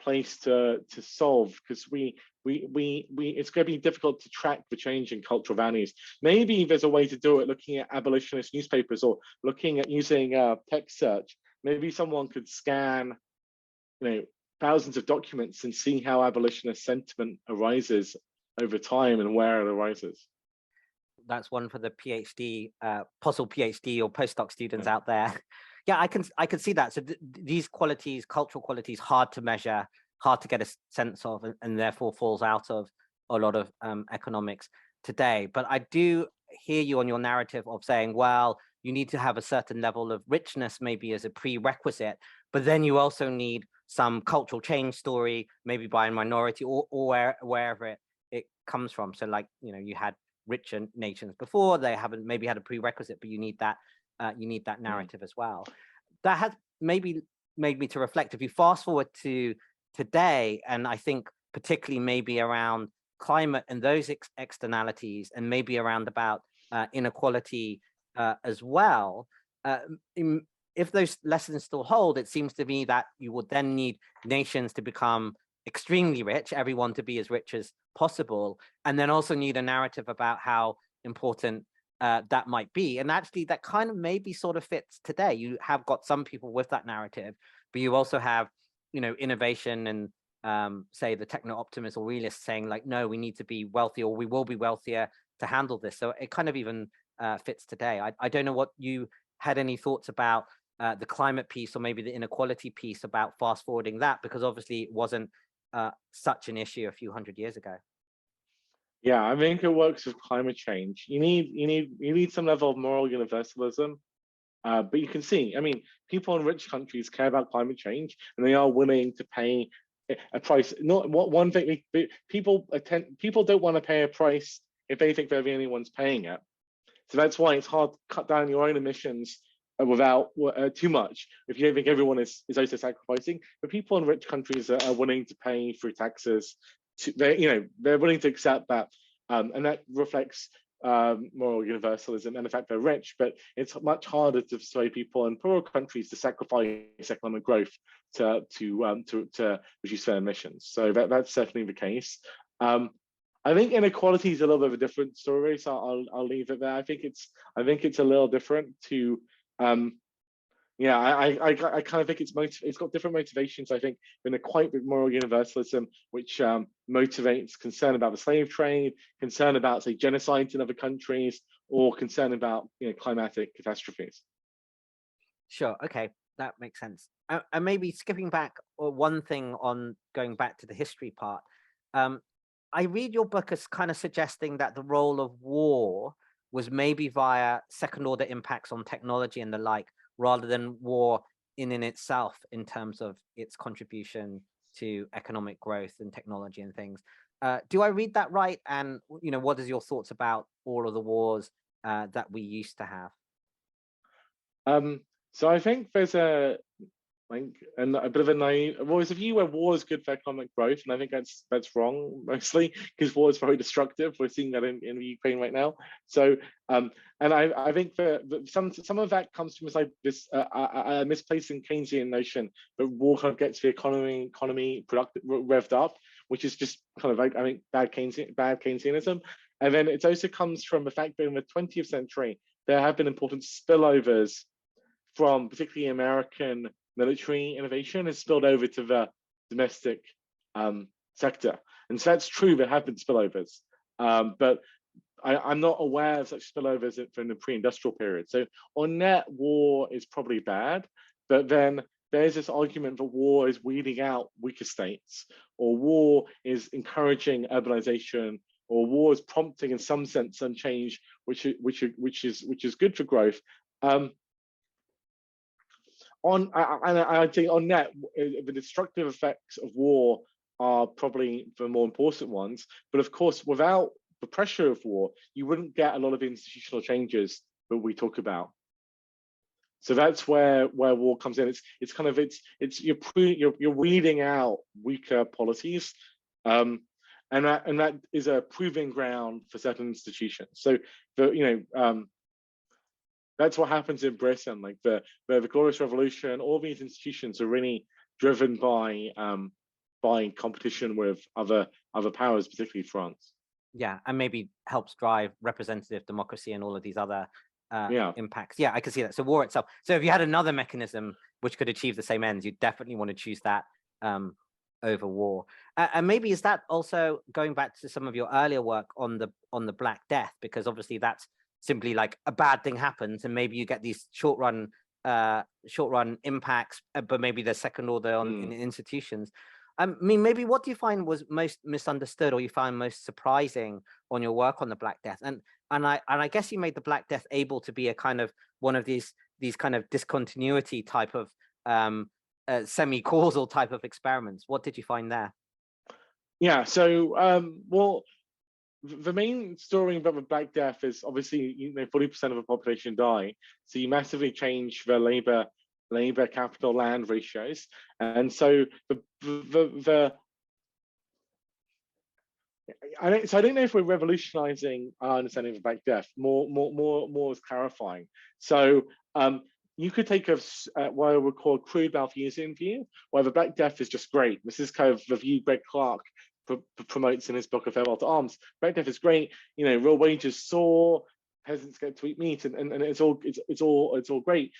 placed to solve, because it's going to be difficult to track the change in cultural values. Maybe there's a way to do it looking at abolitionist newspapers or looking at using text search. Maybe someone could scan thousands of documents and see how abolitionist sentiment arises over time and where it arises. that's one for the PhD, possible PhD or postdoc students Yeah. out there. Yeah, I can see that. So these qualities, cultural qualities, hard to measure, hard to get a sense of, and therefore falls out of a lot of economics today. But I do hear you on your narrative of saying, well, you need to have a certain level of richness maybe as a prerequisite, but then you also need some cultural change story, maybe by a minority or wherever it comes from. So like, you had richer nations before, they haven't maybe had a prerequisite, but you need that narrative as well. That has maybe made me to reflect. If you fast forward to today, and I think particularly maybe around climate and those externalities, and maybe around about inequality as well, uh, if those lessons still hold, it seems to me that you would then need nations to become extremely rich, everyone to be as rich as possible, and then also need a narrative about how important that might be. And actually, that kind of maybe sort of fits today. You have got some people with that narrative, but you also have, innovation and say the techno optimists or realists saying like, no, we need to be wealthy, or we will be wealthier to handle this. So it kind of even fits today. I don't know what you had any thoughts about the climate piece or maybe the inequality piece about fast forwarding that, because obviously it wasn't such an issue a few hundred years ago. Yeah, I think it works with climate change. You need some level of moral universalism. But you can see, I mean, people in rich countries care about climate change, and they are willing to pay a price. Not what one thing people don't want to pay a price if they think they're the only ones paying it. So that's why it's hard to cut down your own emissions without too much. If you don't think everyone is also sacrificing, but people in rich countries are willing to pay through taxes. They're willing to accept that, and that reflects moral universalism and the fact they're rich. But it's much harder to persuade people in poorer countries to sacrifice economic growth to reduce their emissions. So that's certainly the case. I think inequality is a little bit of a different story, so I'll leave it there. I think it's a little different to yeah, I kind of think it's got different motivations. I think in a quite big moral universalism, which motivates concern about the slave trade, concern about say genocides in other countries, or concern about climatic catastrophes. Sure. Okay, that makes sense. And maybe skipping back one thing on going back to the history part. Um, I read your book as kind of suggesting that the role of war was maybe via second order impacts on technology and the like, rather than war in itself in terms of its contribution to economic growth and technology and things. Do I read that right? And what is your thoughts about all of the wars that we used to have? So I think there's a bit of a naive. Well, there's a view where war is good for economic growth, and I think that's wrong mostly because war is very destructive. We're seeing that in the Ukraine right now. So, and I think that some of that comes from this misplacing Keynesian notion that war kind of gets the economy productive revved up, which is just kind of like I think bad Keynesianism. And then it also comes from the fact that in the 20th century there have been important spillovers from particularly American military innovation has spilled over to the domestic sector. And so that's true, there have been spillovers. But I'm not aware of such spillovers from the pre-industrial period. So on net, war is probably bad, but then there's this argument that war is weeding out weaker states, or war is encouraging urbanization, or war is prompting, in some sense, some change, which is good for growth. I think on net, the destructive effects of war are probably the more important ones. But of course, without the pressure of war, you wouldn't get a lot of institutional changes that we talk about. So that's where war comes in. You're weeding out weaker policies, and that is a proving ground for certain institutions. So that's what happens in Britain. Like the Glorious Revolution, all these institutions are really driven by competition with other powers, particularly France. Yeah, and maybe helps drive representative democracy and all of these other impacts. Yeah, I can see that. So war itself. So if you had another mechanism which could achieve the same ends, you definitely want to choose that over war. And maybe is that also going back to some of your earlier work on the Black Death, because obviously that's simply like a bad thing happens, and maybe you get these short run impacts, but maybe the second order in institutions. I mean, maybe what do you find was most misunderstood, or you find most surprising on your work on the Black Death? And I guess you made the Black Death able to be a kind of one of these kind of discontinuity type of semi-causal type of experiments. What did you find there? Yeah, so well, the main story about the Black Death is obviously 40% of the population die, so you massively change the labor capital land ratios, and so I don't know if we're revolutionizing our understanding of the Black Death. More is clarifying. So you could take what I would call crude Malthusian view, where the Black Death is just great. This is kind of the view Greg Clark promotes in his book of Farewell to Arms. Black Death is great. Real wages soar, peasants get to eat meat, and it's all great.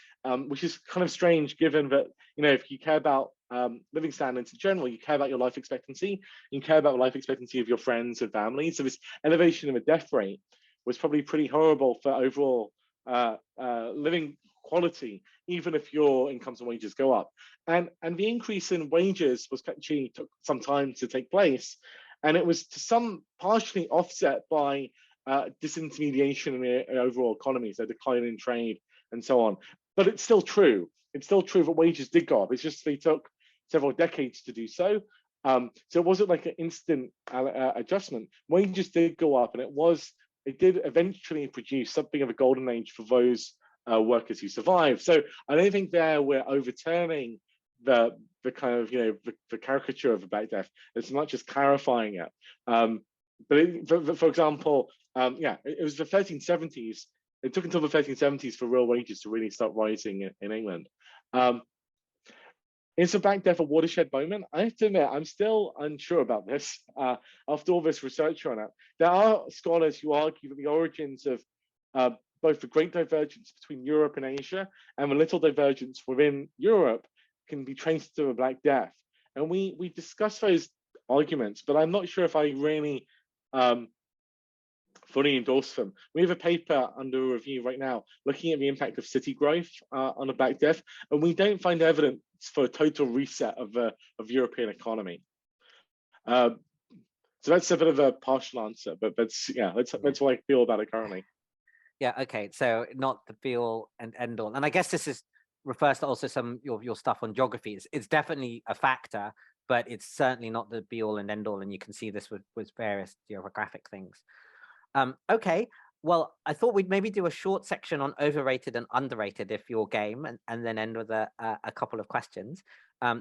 Which is kind of strange, given that if you care about living standards in general, you care about your life expectancy, you care about the life expectancy of your friends and family. So this elevation of a death rate was probably pretty horrible for overall living quality, even if your incomes and wages go up. And the increase in wages was actually took some time to take place, and it was to some partially offset by disintermediation in the overall economy, so decline in trade and so on. But it's still true. It's still true that wages did go up. It's just they took several decades to do so. So it wasn't like an instant adjustment. Wages did go up, and it did eventually produce something of a golden age for those workers who survived. So I don't think there we're overturning the kind of the caricature of the Black Death as much as clarifying it. But for example, it was the 1370s. It took until the 1370s for real wages to really start rising in England. Is the Black Death a watershed moment? I have to admit, I'm still unsure about this after all this research on it. There are scholars who argue that the origins of both the great divergence between Europe and Asia and the little divergence within Europe can be traced to the Black Death. And we discuss those arguments, but I'm not sure if I really fully endorse them. We have a paper under review right now looking at the impact of city growth on the Black Death, and we don't find evidence for a total reset of European economy. So that's a bit of a partial answer, but that's what I feel about it currently. Yeah, okay. So not the be all and end all. And I guess this refers to also some of your stuff on geography. It's definitely a factor, but it's certainly not the be all and end all. And you can see this with various geographic things. Okay, well, I thought we'd maybe do a short section on overrated and underrated if you're game, and then end with a couple of questions.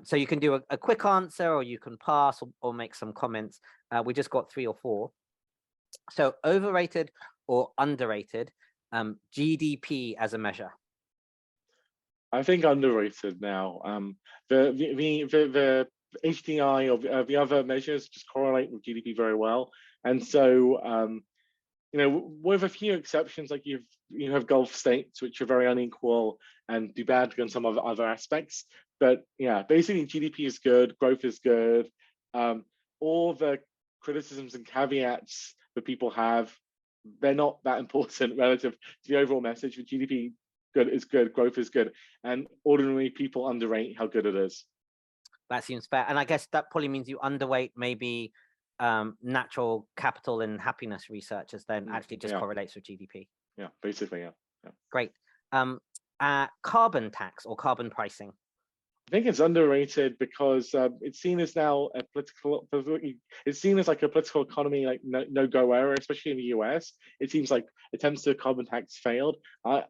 So you can do a quick answer, or you can pass, or make some comments. We just got 3 or 4. So overrated or underrated GDP as a measure? I think underrated now. The HDI or the other measures just correlate with GDP very well, and so with a few exceptions, like you have Gulf states which are very unequal and do bad on some other aspects. But yeah, basically GDP is good, growth is good. All the criticisms and caveats that people have, they're not that important relative to the overall message. For GDP good is good, growth is good, and ordinary people underrate how good it is. That seems fair. And I guess that probably means you underweight maybe natural capital and happiness research, as then actually just correlates with GDP. Yeah, basically, yeah. Great. Carbon tax or carbon pricing? I think it's underrated because it's seen as now it's seen as like a political economy, like no-go area, especially in the US. It seems like attempts to carbon tax failed. I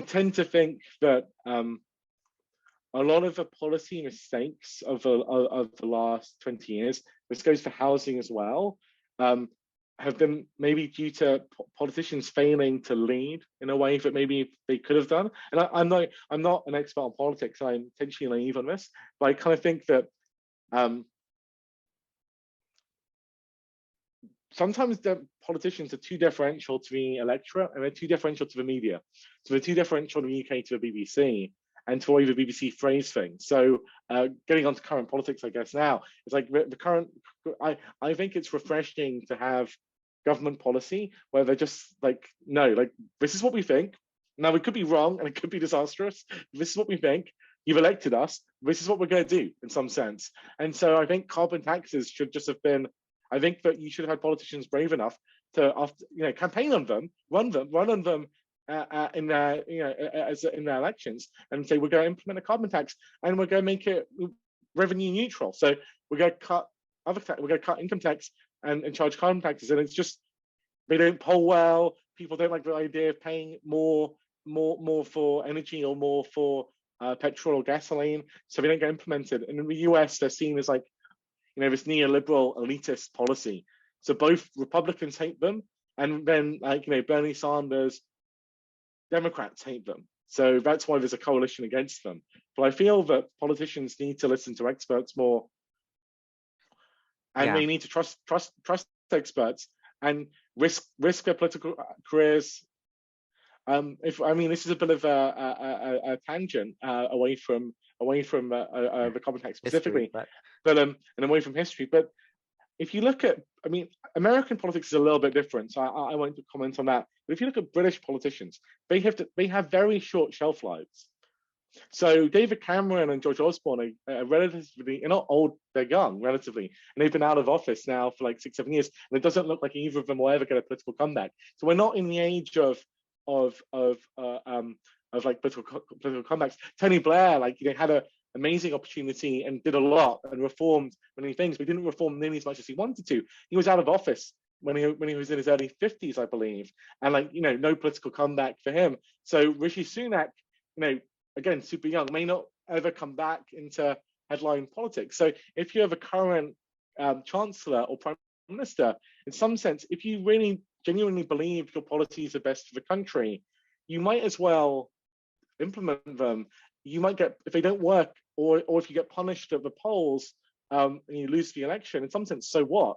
tend to think that a lot of the policy mistakes of the last 20 years, this goes for housing as well, have been maybe due to politicians failing to lead in a way that maybe they could have done. And I'm not an expert on politics, so I'm intentionally naive on this, but I kind of think that sometimes the politicians are too deferential to the electorate, and they're too deferential to the media. So they're too deferential to the UK to the BBC. and to the way the BBC phrase things. So getting on to current politics, I guess now, it's like the current, I think it's refreshing to have government policy where they're just like, no, like, this is what we think. Now, we could be wrong and it could be disastrous. This is what we think. You've elected us. This is what we're going to do in some sense. And so I think carbon taxes should just have been, I think that you should have had politicians brave enough to, after, campaign on them, run on them in their, in their elections, and say we're going to implement a carbon tax and we're going to make it revenue neutral. So we're going to cut income tax and charge carbon taxes, and it's just they don't poll well. People don't like the idea of paying more for energy or more for petrol or gasoline, so they don't get implemented. And in the US, they're seen as like, this neoliberal elitist policy. So both Republicans hate them, and then Bernie Sanders, Democrats hate them. So that's why there's a coalition against them. But I feel that politicians need to listen to experts more, and they need to trust experts and risk their political careers. This is a bit of a tangent away from the carbon tax specifically, history, but and away from history. But if you look at, American politics is a little bit different, so I won't comment on that. But if you look at British politicians, they have very short shelf lives. So David Cameron and George Osborne are relatively, they're not old, they're young, relatively, and they've been out of office now for like 6-7 years, and it doesn't look like either of them will ever get a political comeback. So we're not in the age of like political comebacks. Tony Blair, had an amazing opportunity and did a lot and reformed many things, but he didn't reform nearly as much as he wanted to. He was out of office when he was in his early 50s, I believe, and no political comeback for him. So Rishi Sunak, again, super young, may not ever come back into headline politics. So if you have a current chancellor or prime minister, in some sense, if you really genuinely believe your policies are best for the country, you might as well implement them. You might get, if they don't work, or if you get punished at the polls and you lose the election, in some sense, so what?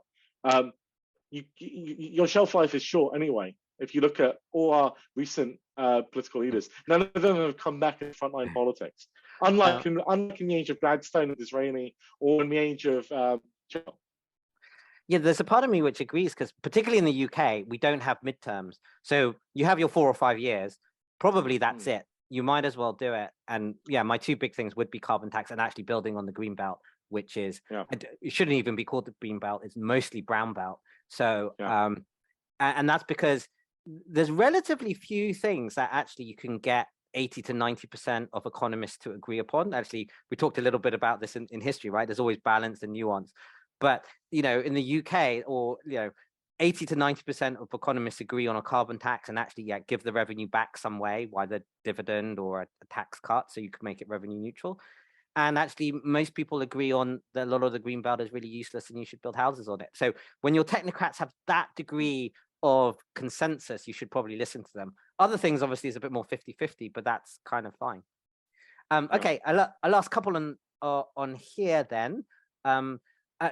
Your shelf life is short anyway. If you look at all our recent political leaders, none of them have come back in frontline politics. Unlike in the age of Gladstone and Disraeli, or in the age of yeah, there's a part of me which agrees, because particularly in the UK, we don't have midterms. So you have your 4 or 5 years, probably that's it. You might as well do it. And yeah, my two big things would be carbon tax and actually building on the green belt, which is, it shouldn't even be called the green belt. It's mostly brown belt. So, and that's because there's relatively few things that actually you can get 80 to 90% of economists to agree upon. Actually, we talked a little bit about this in history, right? There's always balance and nuance. But, in the UK, or, 80 to 90% of economists agree on a carbon tax and actually give the revenue back some way, either dividend or a tax cut, so you can make it revenue neutral. And actually, most people agree on that a lot of the green belt is really useless and you should build houses on it. So when your technocrats have that degree of consensus, you should probably listen to them. Other things, obviously, is a bit more 50-50, but that's kind of fine. Okay, a last couple on here then.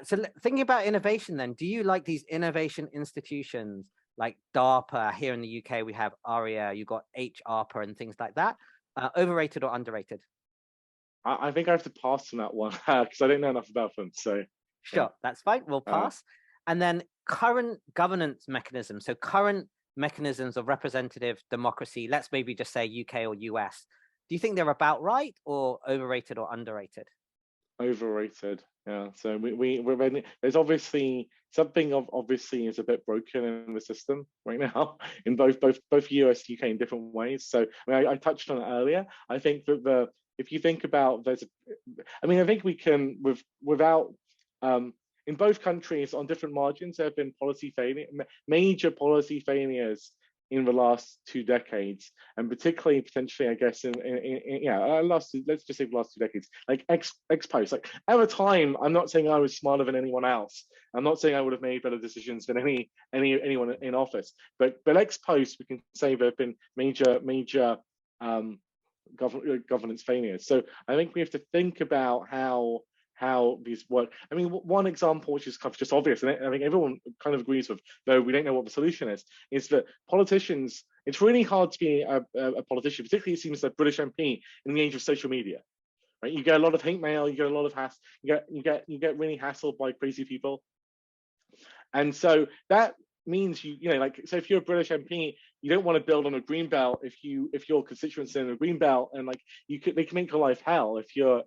So thinking about innovation then, do you like these innovation institutions like DARPA? Here in the UK, we have ARIA, you've got HARPA and things like that. Overrated or underrated? I think I have to pass on that one because I don't know enough about them. So sure, that's fine. We'll pass. And then current governance mechanisms. So current mechanisms of representative democracy, let's maybe just say UK or US. Do you think they're about right, or overrated or underrated? Overrated. Yeah. So there's obviously something obviously is a bit broken in the system right now in both US, UK in different ways. So I touched on it earlier. I think that if you think about I think we can without in both countries on different margins, there have been major policy failures in the last 2 decades, and particularly potentially, I guess, let's just say the last 2 decades, like ex post. Like at the time, I'm not saying I was smarter than anyone else. I'm not saying I would have made better decisions than anyone in office. But ex post, we can say there have been major governance failures. So I think we have to think about how how these work. I mean, one example which is kind of just obvious, and I think everyone kind of agrees with, though we don't know what the solution is that politicians. It's really hard to be a politician, particularly it seems like British MP in the age of social media. Right, you get a lot of hate mail, you get a lot of you get really hassled by crazy people, and so that means you know, like, so if you're a British MP, you don't want to build on a green belt if your constituents are in a green belt, and like they can make your life hell if you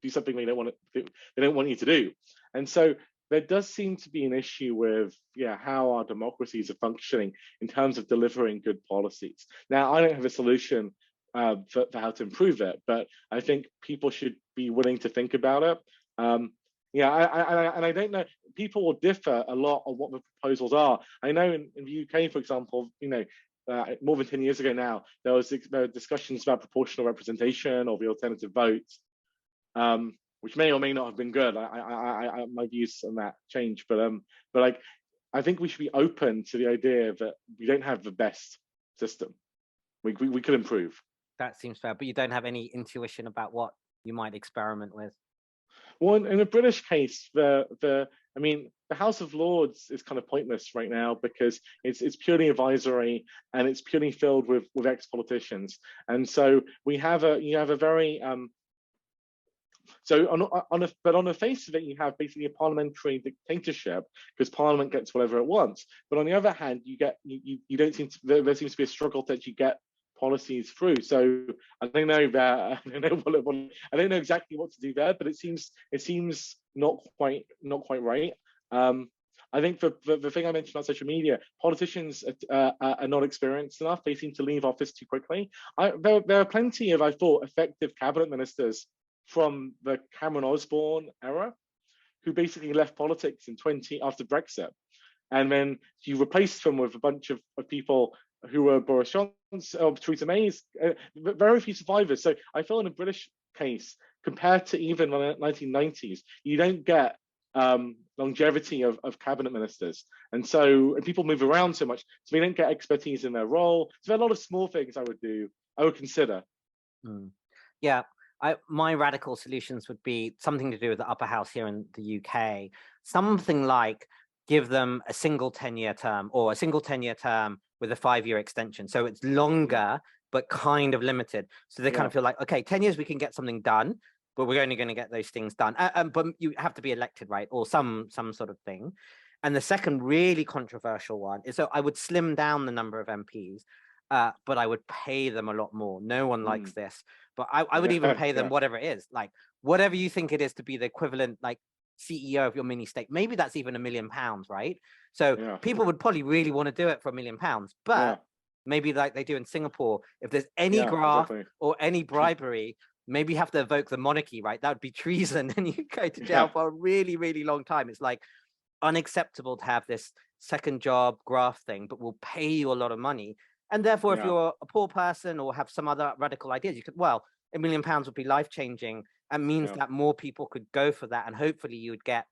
do something they don't want you to do. And so there does seem to be an issue with, yeah, how our democracies are functioning in terms of delivering good policies. Now, I don't have a solution for how to improve it, but I think people should be willing to think about it. Yeah, and I don't know. People will differ a lot on what the proposals are. I know in the UK, for example, you know, more than 10 years ago now, there were discussions about proportional representation or the alternative vote, which may or may not have been good. My views on that change, but like, I think we should be open to the idea that we don't have the best system. We could improve. That seems fair, but you don't have any intuition about what you might experiment with. Well, in the British case, I mean, the House of Lords is kind of pointless right now because it's purely advisory and it's purely filled with ex-politicians, and so you have a very so on the face of it, you have basically a parliamentary dictatorship because Parliament gets whatever it wants. But on the other hand, you don't seem to, there seems to be a struggle to actually get policies through. So I don't know that I don't know exactly what to do there, but it seems not quite right. I think the thing I mentioned about social media, politicians are not experienced enough. They seem to leave office too quickly. There are plenty of, I thought, effective cabinet ministers from the Cameron Osborne era who basically left politics after Brexit. And then you replaced them with a bunch of people who were Boris Johnson or Theresa May's, very few survivors. So I feel in a British case, compared to even the 1990s, you don't get longevity of cabinet ministers. And people move around so much, so they don't get expertise in their role. So there are a lot of small things I would consider. Yeah. My radical solutions would be something to do with the upper house here in the UK, something like give them a single 10-year term or a single 10-year term with a 5-year extension. So it's longer, but kind of limited. So they kind of feel like, okay, 10 years, we can get something done, but we're only going to get those things done. But you have to be elected, right? Or some sort of thing. And the second really controversial one is, so I would slim down the number of MPs, but I would pay them a lot more. No one likes this, but I would even pay them whatever it is, like whatever you think it is to be the equivalent, like CEO of your mini state. Maybe that's even £1 million, right? So people would probably really want to do it for £1 million, but maybe like they do in Singapore, if there's any graft or any bribery, maybe you have to evoke the monarchy, right? That would be treason, and you go to jail for a really, really long time. It's like unacceptable to have this second job graft thing, but we'll pay you a lot of money. And therefore, if you're a poor person or have some other radical ideas, you could, well, £1 million would be life-changing, and means that more people could go for that, and hopefully you would get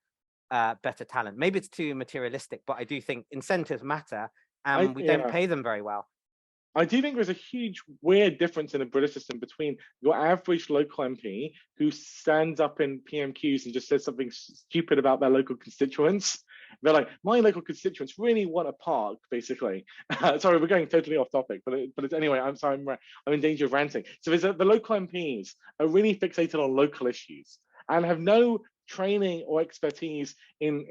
better talent. Maybe it's too materialistic, but I do think incentives matter, and we don't pay them very well. I do think there's a huge weird difference in the British system between your average local MP who stands up in PMQs and just says something stupid about their local constituents. They're like, my local constituents really want a park, basically. Sorry, we're going totally off topic, but anyway, I'm sorry, I'm in danger of ranting. So the local MPs are really fixated on local issues and have no training or expertise in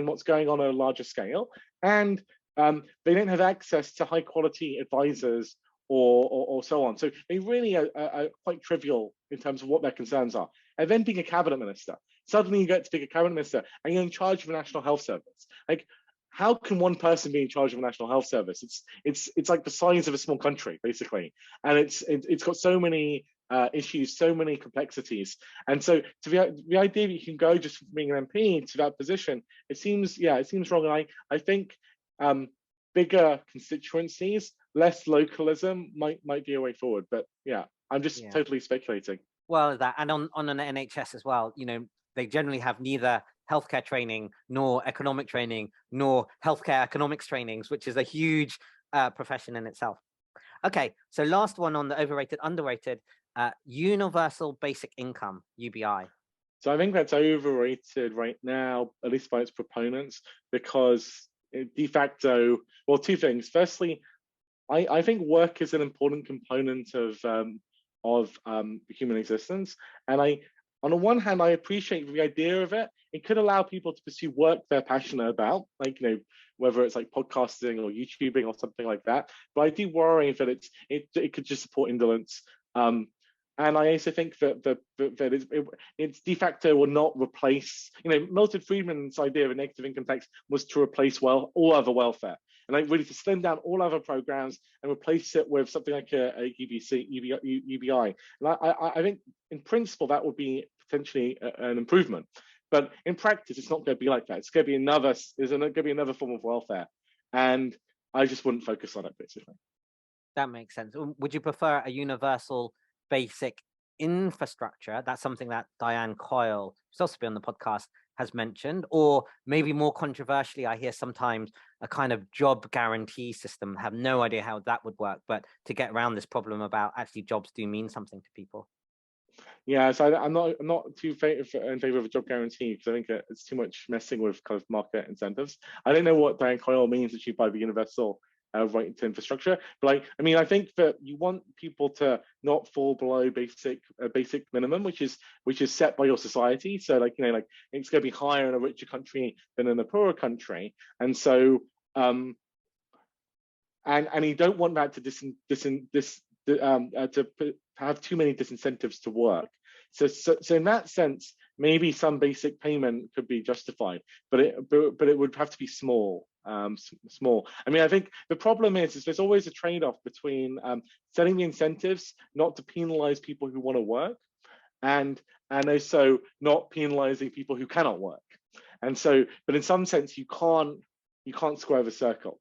what's going on a larger scale. And they don't have access to high quality advisors or so on. So they really are quite trivial in terms of what their concerns are. And then being a cabinet minister, suddenly you get to be a cabinet minister and you're in charge of a national health service. Like, how can one person be in charge of a national health service? It's like the size of a small country, basically. And it's got so many issues, so many complexities. And so to the idea that you can go just from being an MP to that position, it seems wrong. And I think bigger constituencies, less localism might be a way forward. But yeah, I'm just totally speculating. Well, that, and on an NHS as well, you know, they generally have neither healthcare training nor economic training nor healthcare economics trainings, which is a huge profession in itself. Okay, so last one on the overrated, underrated, universal basic income, UBI. So I think that's overrated right now, at least by its proponents, because de facto, well, two things. Firstly, I think work is an important component of human existence, and on the one hand, I appreciate the idea of it. It could allow people to pursue work they're passionate about, like whether it's like podcasting or YouTubing or something like that. But I do worry that it could just support indolence. Um, and I also think that it's de facto will not replace. Milton Friedman's idea of a negative income tax was to replace all other welfare, and like really to slim down all other programs and replace it with something like a UBI. And I think in principle that would be potentially an improvement, but in practice it's not going to be like that. It's going to be another form of welfare, and I just wouldn't focus on it basically. That makes sense. Would you prefer a universal basic infrastructure? That's something that Diane Coyle, who's also been on the podcast, has mentioned. Or maybe more controversially, I hear sometimes a kind of job guarantee system. I have no idea how that would work, but to get around this problem about actually jobs do mean something to people. Yeah, so I'm not too in favor of a job guarantee, because I think it's too much messing with kind of market incentives. I don't know what Diane Coyle means actually by the universal right to infrastructure, but I think that you want people to not fall below basic minimum, which is set by your society. So it's going to be higher in a richer country than in a poorer country, and so and you don't want that to have too many disincentives to work. So in that sense, maybe some basic payment could be justified, but it would have to be small. Small. I think the problem is there's always a trade-off between setting the incentives not to penalize people who want to work, and also not penalizing people who cannot work. And so, but in some sense, you can't square the circle.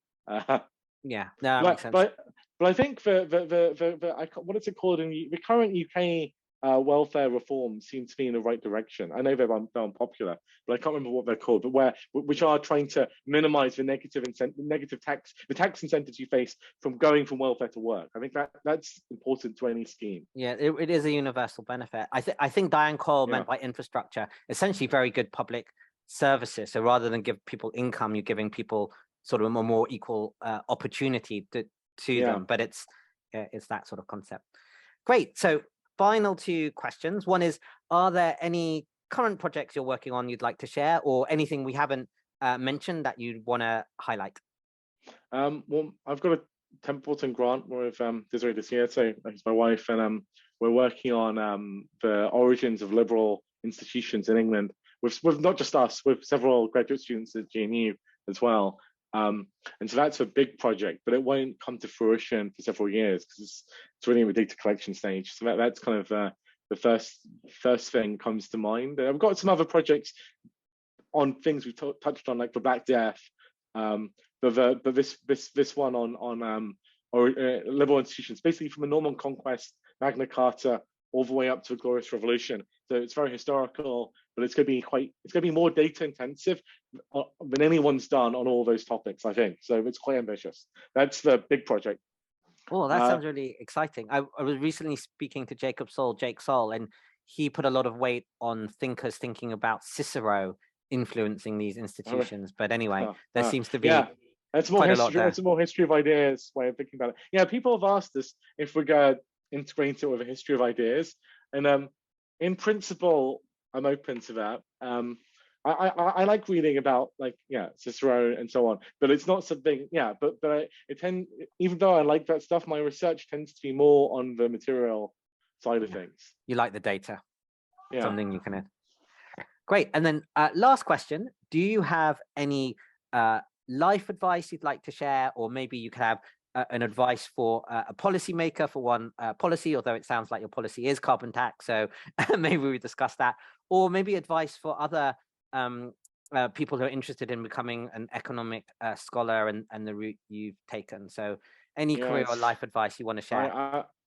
Yeah, no, that makes sense. But I think what is it called in the current UK welfare reforms seem to be in the right direction. I know they're unpopular, but I can't remember what they're called. But which are trying to minimise the tax incentives you face from going from welfare to work. I think that's important to any scheme. Yeah, it is a universal benefit. I think Diane Coyle meant by infrastructure essentially very good public services. So rather than give people income, you're giving people sort of a more equal opportunity to them. But it's that sort of concept. Great. So final two questions. One is, are there any current projects you're working on you'd like to share, or anything we haven't mentioned that you'd want to highlight? Well, I've got a Templeton grant with Desiree this year, so he's my wife, and we're working on the origins of liberal institutions in England with not just us, with several graduate students at GNU as well. And so that's a big project, but it won't come to fruition for several years because it's really in the data collection stage. So that's kind of the first thing comes to mind. I've got some other projects on things we touched on, like the Black Death, but this one on liberal institutions, basically from a Norman Conquest, Magna Carta, all the way up to the Glorious Revolution. So it's very historical, but it's going to be more data intensive than anyone's done on all those topics, I think. So it's quite ambitious. That's the big project. Oh, that sounds really exciting. I was recently speaking to Jake Sol, and he put a lot of weight on thinkers thinking about Cicero influencing these institutions. But anyway, there seems to be that's more history. It's a more history of ideas way of thinking about it. Yeah, people have asked us if we're going to integrate it with a history of ideas, and in principle, I'm open to that. I like reading about Cicero and so on, but it's not something. But even though I like that stuff, my research tends to be more on the material side of things. You like the data, something you can add. Great. And then last question: do you have any life advice you'd like to share, or maybe you could have an advice for a policymaker for one policy, although it sounds like your policy is carbon tax, so maybe we discuss that, or maybe advice for other people who are interested in becoming an economic scholar and the route you've taken. So any career or life advice you want to share?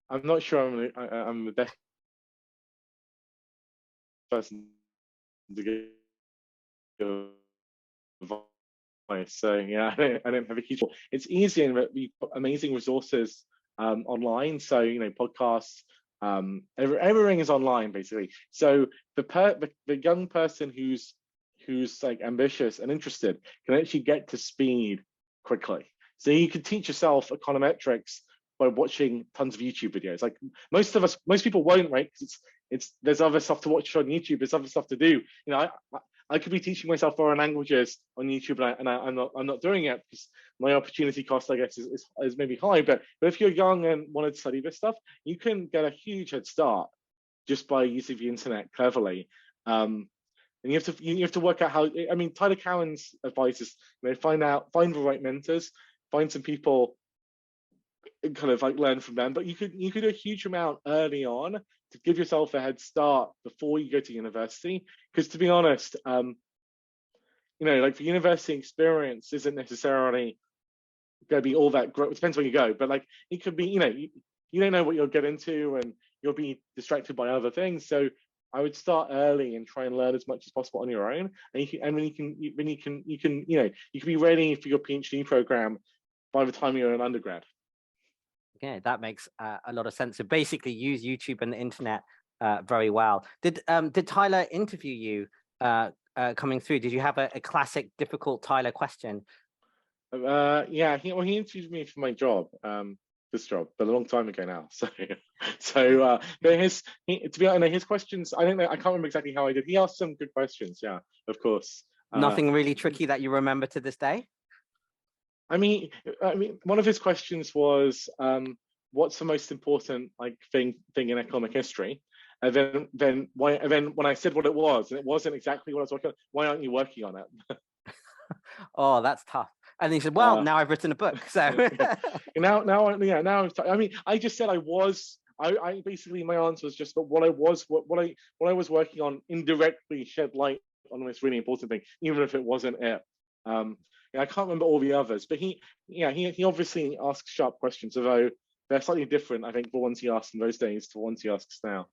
I'm not sure I'm the best person to give advice. So I don't have a huge. It's easy in that we've got amazing resources online. So podcasts, Everything is online basically. So the young person who's like ambitious and interested can actually get to speed quickly. So you can teach yourself econometrics by watching tons of YouTube videos. Like most people won't, right? Because there's other stuff to watch on YouTube. There's other stuff to do. You know, I could be teaching myself foreign languages on YouTube, and I'm not doing it because my opportunity cost, I guess, is maybe high. But if you're young and want to study this stuff, you can get a huge head start just by using the internet cleverly. And you have to work out how. I mean, Tyler Cowen's advice is, find the right mentors, find some people, and kind of like learn from them. But you could do a huge amount early on to give yourself a head start before you go to university. Because to be honest, like the university experience isn't necessarily going to be all that great. It depends where you go, but like it could be, you don't know what you'll get into, and you'll be distracted by other things. So I would start early and try and learn as much as possible on your own, and you can be ready for your PhD program by the time you're an undergrad. Yeah, that makes a lot of sense. So basically, use YouTube and the internet very well. Did Tyler interview you coming through? Did you have a classic difficult Tyler question? Yeah, he interviewed me for my job. This job, but a long time ago now. But to be honest, his questions, I don't know, I can't remember exactly how I did. He asked some good questions, yeah, of course. Nothing really tricky that you remember to this day? I mean, one of his questions was, what's the most important thing in economic history? And then when I said what it was, and it wasn't exactly what I was working on, why aren't you working on it? Oh, that's tough. And he said, "Well, now I've written a book." So I mean, I just said I was. I basically, my answer was just, but what I was working on indirectly shed light on this really important thing, even if it wasn't it. I can't remember all the others, but he obviously asks sharp questions, although they're slightly different, I think, the ones he asked in those days to the ones he asks now.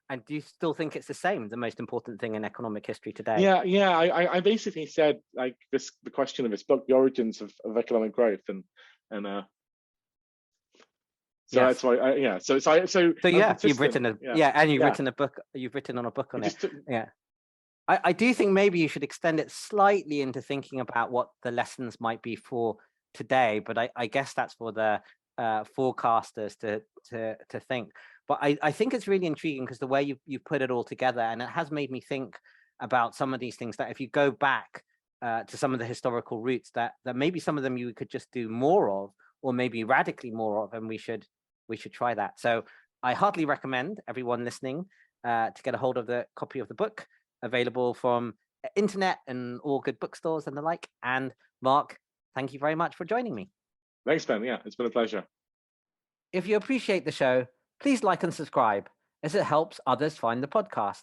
And do you still think it's the same, the most important thing in economic history today? Yeah. I basically said the question of this book, the origins of economic growth, and so yes. That's why So you've written written a book. You've written on a book on it. Yeah. I do think maybe you should extend it slightly into thinking about what the lessons might be for today, but I guess that's for the forecasters to think. But I think it's really intriguing because the way you put it all together, and it has made me think about some of these things that if you go back to some of the historical roots, that maybe some of them you could just do more of, or maybe radically more of, and we should try that. So I heartily recommend everyone listening to get a hold of the copy of the book, available from internet and all good bookstores and the like. And Mark, thank you very much for joining me. Thanks, Ben. Yeah, it's been a pleasure. If you appreciate the show, please like and subscribe, as it helps others find the podcast.